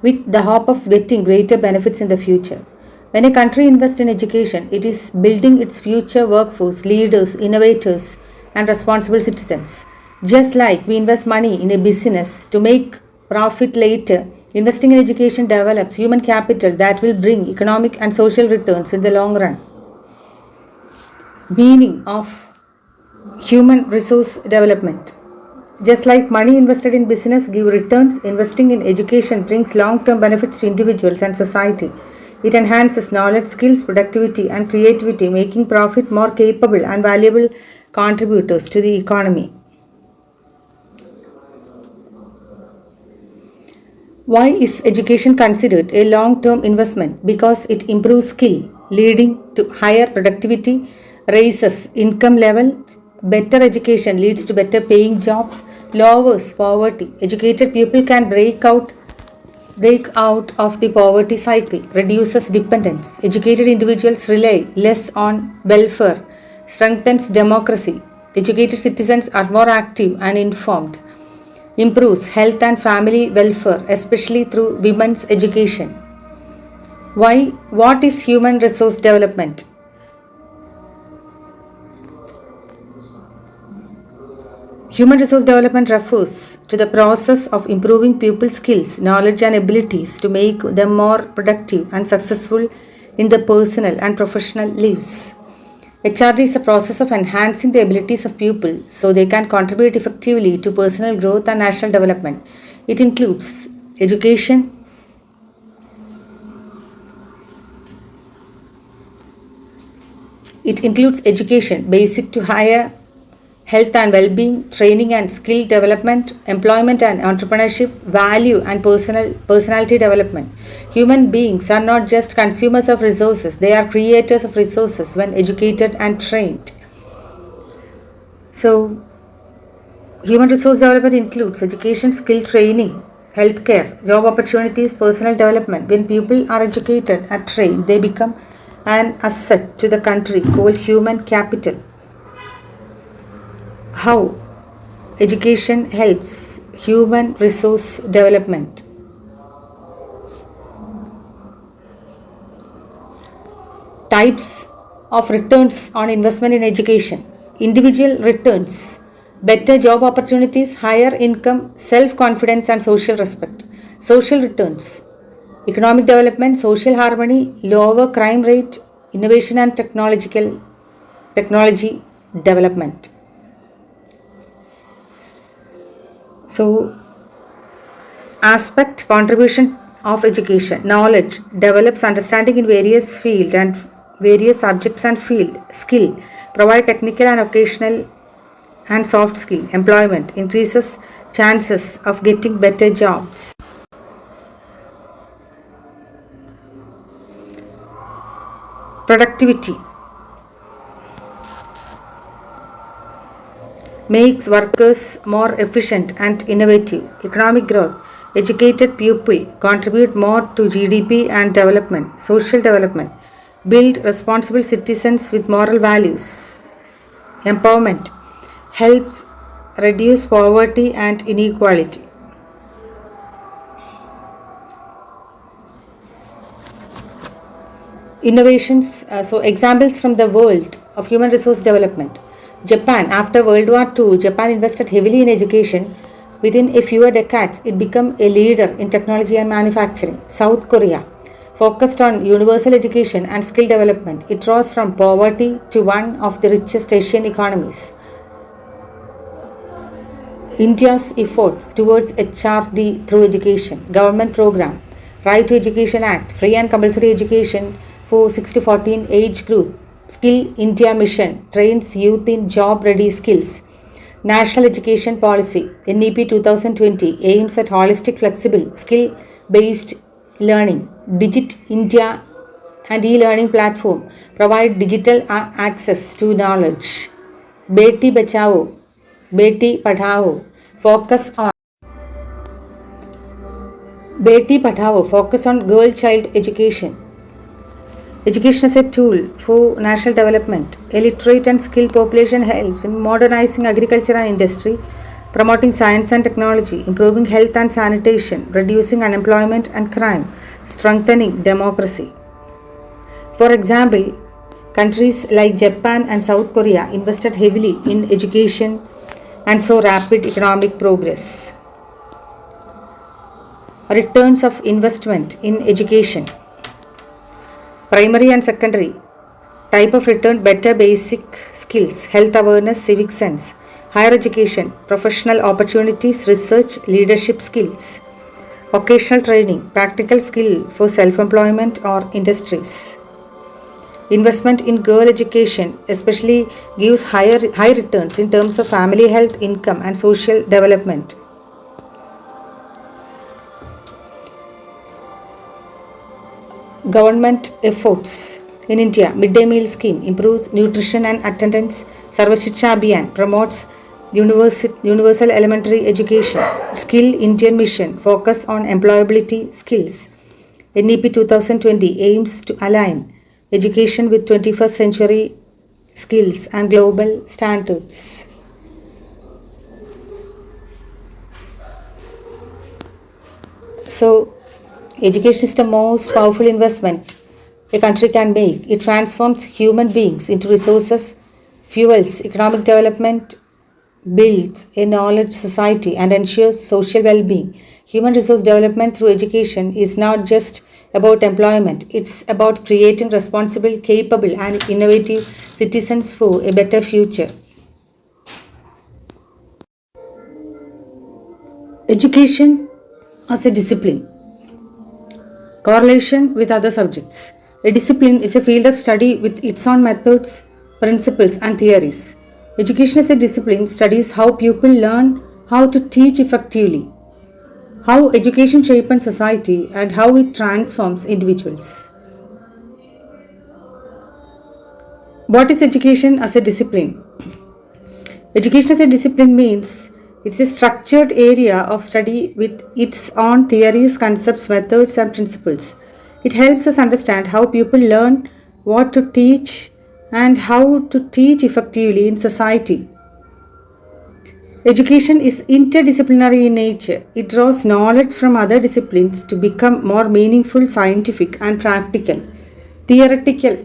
with the hope of getting greater benefits in the future. When a country invests in education, it is building its future workforce, leaders, innovators and responsible citizens. Just like we invest money in a business to make profit later, investing in education develops human capital that will bring economic and social returns in the long run. Meaning of human resource development. Just like money invested in business give returns, investing in education brings long-term benefits to individuals and society. It enhances knowledge, skills, productivity and creativity, making profit more capable and valuable contributors to the economy. Why is education considered a long-term investment? Because it improves skill, leading to higher productivity, raises income levels. Better education leads to better paying jobs, lowers poverty. Educated people can break out of the poverty cycle, reduces dependence. Educated individuals rely less on welfare, strengthens democracy. Educated citizens are more active and informed, improves health and family welfare, especially through women's education. Why? What is human resource development? Human resource development refers to the process of improving people's skills, knowledge, and abilities to make them more productive and successful in their personal and professional lives. HRD is a process of enhancing the abilities of people so they can contribute effectively to personal growth and national development. It includes education, basic to higher, health and well-being, training and skill development, employment and entrepreneurship, value and personality development. Human beings are not just consumers of resources, they are creators of resources when educated and trained. So, human resource development includes education, skill training, healthcare, job opportunities, personal development. When people are educated and trained, they become an asset to the country called human capital. How education helps human resource development? Types of returns on investment in education. Individual returns, better job opportunities, higher income, self-confidence and social respect. Social returns, economic development, social harmony, lower crime rate, innovation and technology development. So, aspect contribution of education. Knowledge develops understanding in various fields and various subjects and field. Skill provide technical and occasional and soft skill. Employment increases chances of getting better jobs. Productivity makes workers more efficient and innovative. Economic growth, educated people contribute more to GDP and development. Social development, build responsible citizens with moral values. Empowerment helps reduce poverty and inequality. Innovations, so examples from the world of human resource development. Japan, after World War II, Japan invested heavily in education. Within a few decades, it became a leader in technology and manufacturing. South Korea focused on universal education and skill development. It rose from poverty to one of the richest Asian economies. India's efforts towards HRD through education, government program, Right to Education Act, free and compulsory education for 6 to 14 age group, Skill India Mission trains youth in job-ready skills. National Education Policy NEP 2020 aims at holistic, flexible, skill-based learning. Digit India and e-learning platform provide digital access to knowledge. Beti Bachao, Beti Padhao focus on girl-child education. Education is a tool for national development. A literate and skilled population helps in modernizing agriculture and industry, promoting science and technology, improving health and sanitation, reducing unemployment and crime, strengthening democracy. For example, countries like Japan and South Korea invested heavily in education and saw rapid economic progress. Returns of investment in education. Primary and secondary. Type of return, better basic skills, health awareness, civic sense. Higher education, professional opportunities, research, leadership skills. Vocational training, practical skill for self-employment or industries. Investment in girl education especially gives high returns in terms of family health, income, and social development. Government efforts in India. Midday meal scheme improves nutrition and attendance. Sarva Shiksha Abhiyan promotes universal elementary education. Skill Indian Mission focus on employability skills. NEP 2020 aims to align education with 21st century skills and global standards. So, education is the most powerful investment a country can make. It transforms human beings into resources, fuels economic development, builds a knowledge society, and ensures social well being. Human resource development through education is not just about employment, it's about creating responsible, capable, and innovative citizens for a better future. Education as a discipline. Correlation with other subjects. A discipline is a field of study with its own methods, principles, and theories. Education as a discipline studies how people learn how to teach effectively, how education shapes society, and how it transforms individuals. What is education as a discipline? Education as a discipline means it's a structured area of study with its own theories, concepts, methods, and principles. It helps us understand how people learn what to teach and how to teach effectively in society. Education is interdisciplinary in nature. It draws knowledge from other disciplines to become more meaningful, scientific, and practical. Theoretical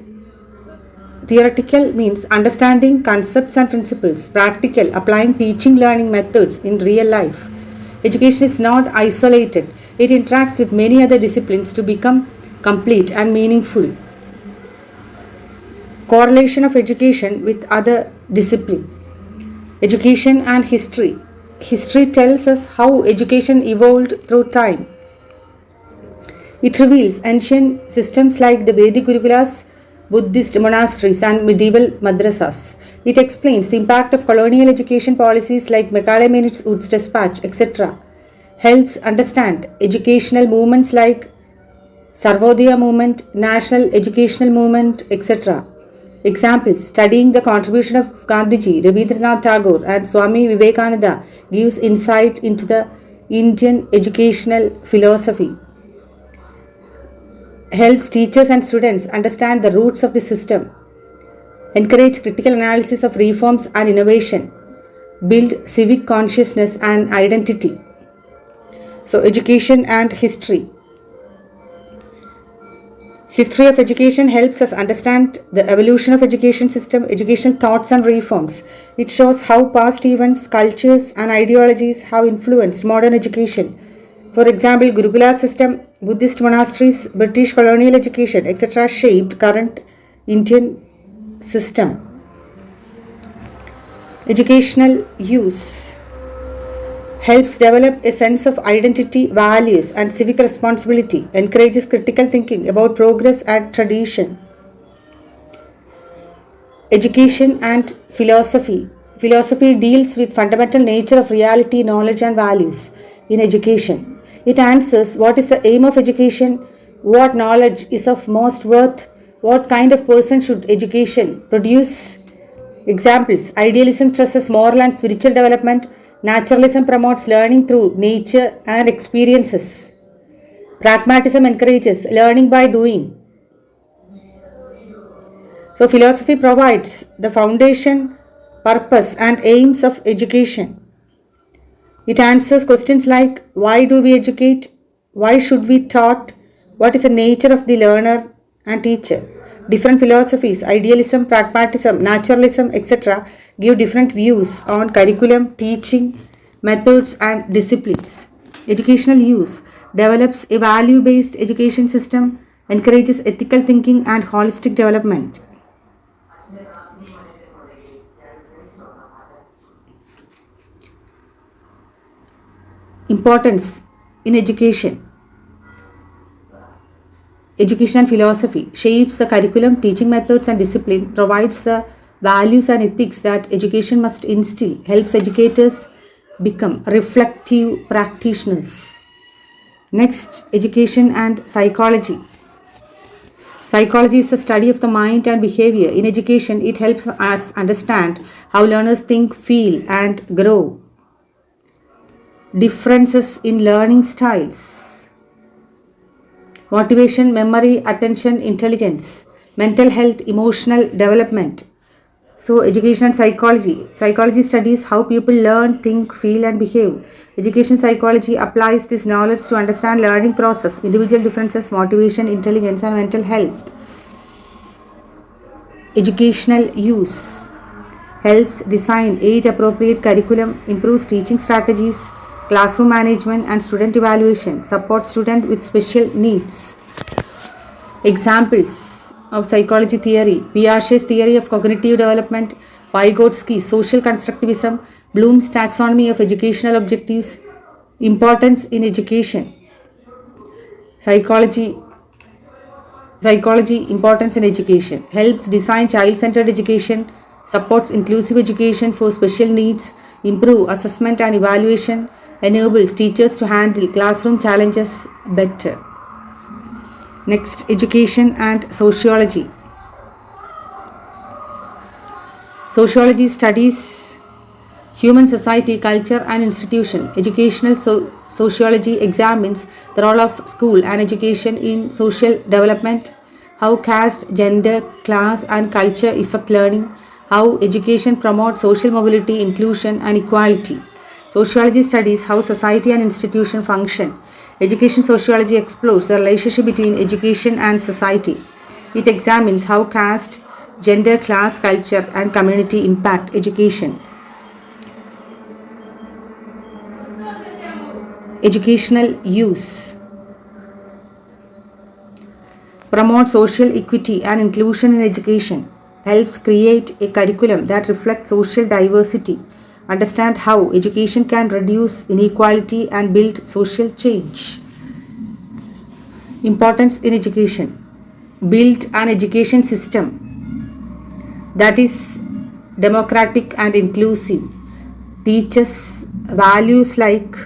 Theoretical means understanding concepts and principles. Practical, applying teaching learning methods in real life. Education is not isolated, it interacts with many other disciplines to become complete and meaningful. Correlation of education with other discipline. Education and history. History tells us how education evolved through time. It reveals ancient systems like the Vedic Gurukulas, Buddhist monasteries, and medieval madrasas. It explains the impact of colonial education policies like Macaulay Minutes, Wood's Dispatch, etc. Helps understand educational movements like Sarvodaya movement, National Educational Movement, etc. Examples: studying the contribution of Gandhiji, Rabindranath Tagore, and Swami Vivekananda gives insight into the Indian educational philosophy. Helps teachers and students understand the roots of the system, encourage critical analysis of reforms and innovation, build civic consciousness and identity. So, education and history. History of education helps us understand the evolution of education system, educational thoughts and reforms. It shows how past events, cultures, and ideologies have influenced modern education. For example, Gurukula system, Buddhist monasteries, British colonial education, etc. shaped current Indian system. Educational use helps develop a sense of identity, values, and civic responsibility, encourages critical thinking about progress and tradition. Education and philosophy. Philosophy deals with fundamental nature of reality, knowledge, and values in education. It answers what is the aim of education, what knowledge is of most worth, what kind of person should education produce. Examples: idealism stresses moral and spiritual development, naturalism promotes learning through nature and experiences, pragmatism encourages learning by doing. So, philosophy provides the foundation, purpose, and aims of education. It answers questions like why do we educate, why should we taught, what is the nature of the learner and teacher. Different philosophies, idealism, pragmatism, naturalism, etc., give different views on curriculum, teaching, methods, and disciplines. Educational use develops a value based education system, encourages ethical thinking and holistic development. Importance in education. Education and philosophy shapes the curriculum, teaching methods, and discipline, provides the values and ethics that education must instill, helps educators become reflective practitioners. Next, education and psychology. Psychology is the study of the mind and behavior. In education, it helps us understand how learners think, feel, and grow. Differences in learning styles. Motivation, memory, attention, intelligence, mental health, emotional development. So, education and psychology. Psychology studies how people learn, think, feel, and behave. Education psychology applies this knowledge to understand learning process, individual differences, motivation, intelligence, and mental health. Educational use helps design age-appropriate curriculum, improves teaching strategies, classroom management, and student evaluation, supports students with special needs. Examples of psychology theory: Piaget's theory of cognitive development, Vygotsky's social constructivism, Bloom's taxonomy of educational objectives. Importance in education. Psychology importance in education helps design child-centered education, supports inclusive education for special needs, improve assessment and evaluation, enables teachers to handle classroom challenges better. Next, education and sociology. Sociology studies human society, culture, and institution. Educational sociology examines the role of school and education in social development, how caste, gender, class, and culture affect learning, how education promotes social mobility, inclusion, and equality. Sociology studies how society and institution function. Education sociology explores the relationship between education and society. It examines how caste, gender, class, culture, and community impact education. Educational use promotes social equity and inclusion in education, helps create a curriculum that reflects social diversity, understand how education can reduce inequality and build social change. Importance in education: build an education system that is democratic and inclusive, teaches values like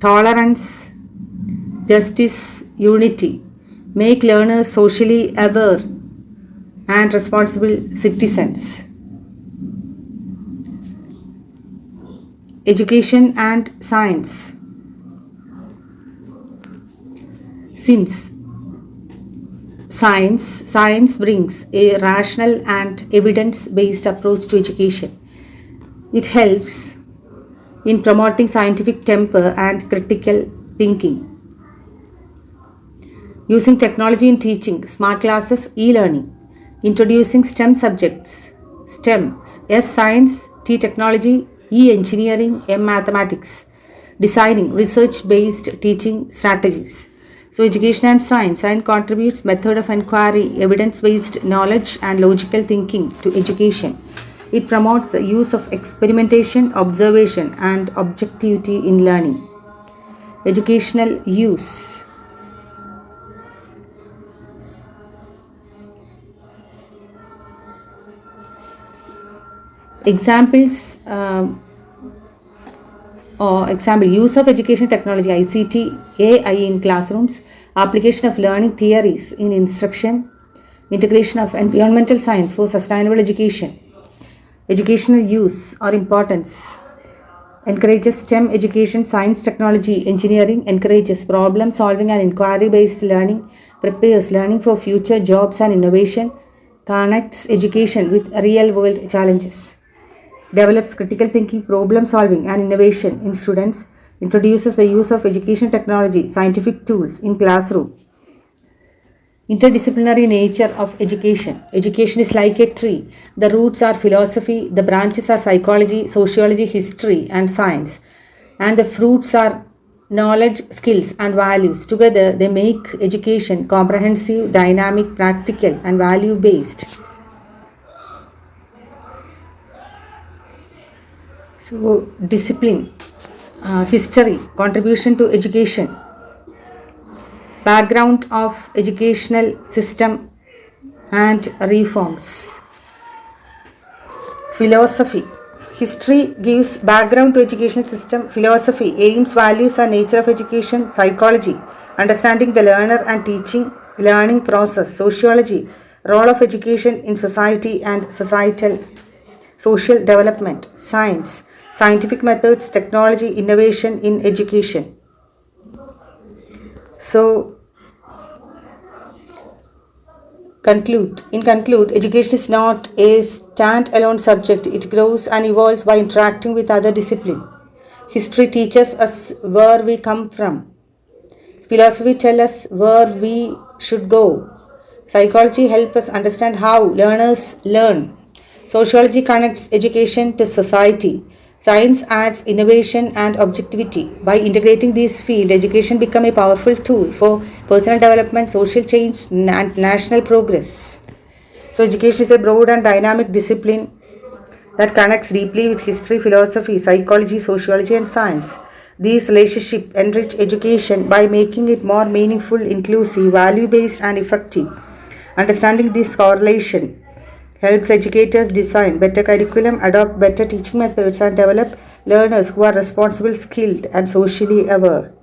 tolerance, justice, unity, make learners socially aware and responsible citizens. Education and science. Since science brings a rational and evidence-based approach to education, it helps in promoting scientific temper and critical thinking. Using technology in teaching, smart classes, e-learning. Introducing STEM subjects. STEM: S science, T technology, E engineering, M mathematics. Designing research-based teaching strategies. So education and science contributes method of inquiry, evidence-based knowledge, and logical thinking to education. It promotes the use of experimentation, observation, and objectivity in learning. Educational use. Examples use of education technology, ICT, AI in classrooms, application of learning theories in instruction, integration of environmental science for sustainable education. Educational use or importance: encourages STEM education, science, technology, engineering, encourages problem solving and inquiry based learning, prepares learning for future jobs and innovation, connects education with real world challenges, develops critical thinking, problem solving, and innovation in students, introduces the use of education technology, scientific tools in classroom. Interdisciplinary nature of education. Education is like a tree. The roots are philosophy, the branches are psychology, sociology, history, and science, and the fruits are knowledge, skills, and values. Together, they make education comprehensive, dynamic, practical, and value based. So, discipline, history, contribution to education. Background of educational system and reforms. Philosophy. History gives background to educational system. Philosophy, aims, values and nature of education. Psychology, understanding the learner and teaching learning process. Sociology, role of education in society and societal social development. Science, scientific methods, technology, innovation in education. So, conclude, education is not a stand-alone subject. It grows and evolves by interacting with other disciplines. History teaches us where we come from. Philosophy tells us where we should go. Psychology helps us understand how learners learn. Sociology connects education to society. Science adds innovation and objectivity. By integrating these fields, education becomes a powerful tool for personal development, social change, and national progress. So, education is a broad and dynamic discipline that connects deeply with history, philosophy, psychology, sociology, and science. These relationships enrich education by making it more meaningful, inclusive, value based, and effective. Understanding this correlation helps educators design better curriculum, adopt better teaching methods, and develop learners who are responsible, skilled, and socially aware.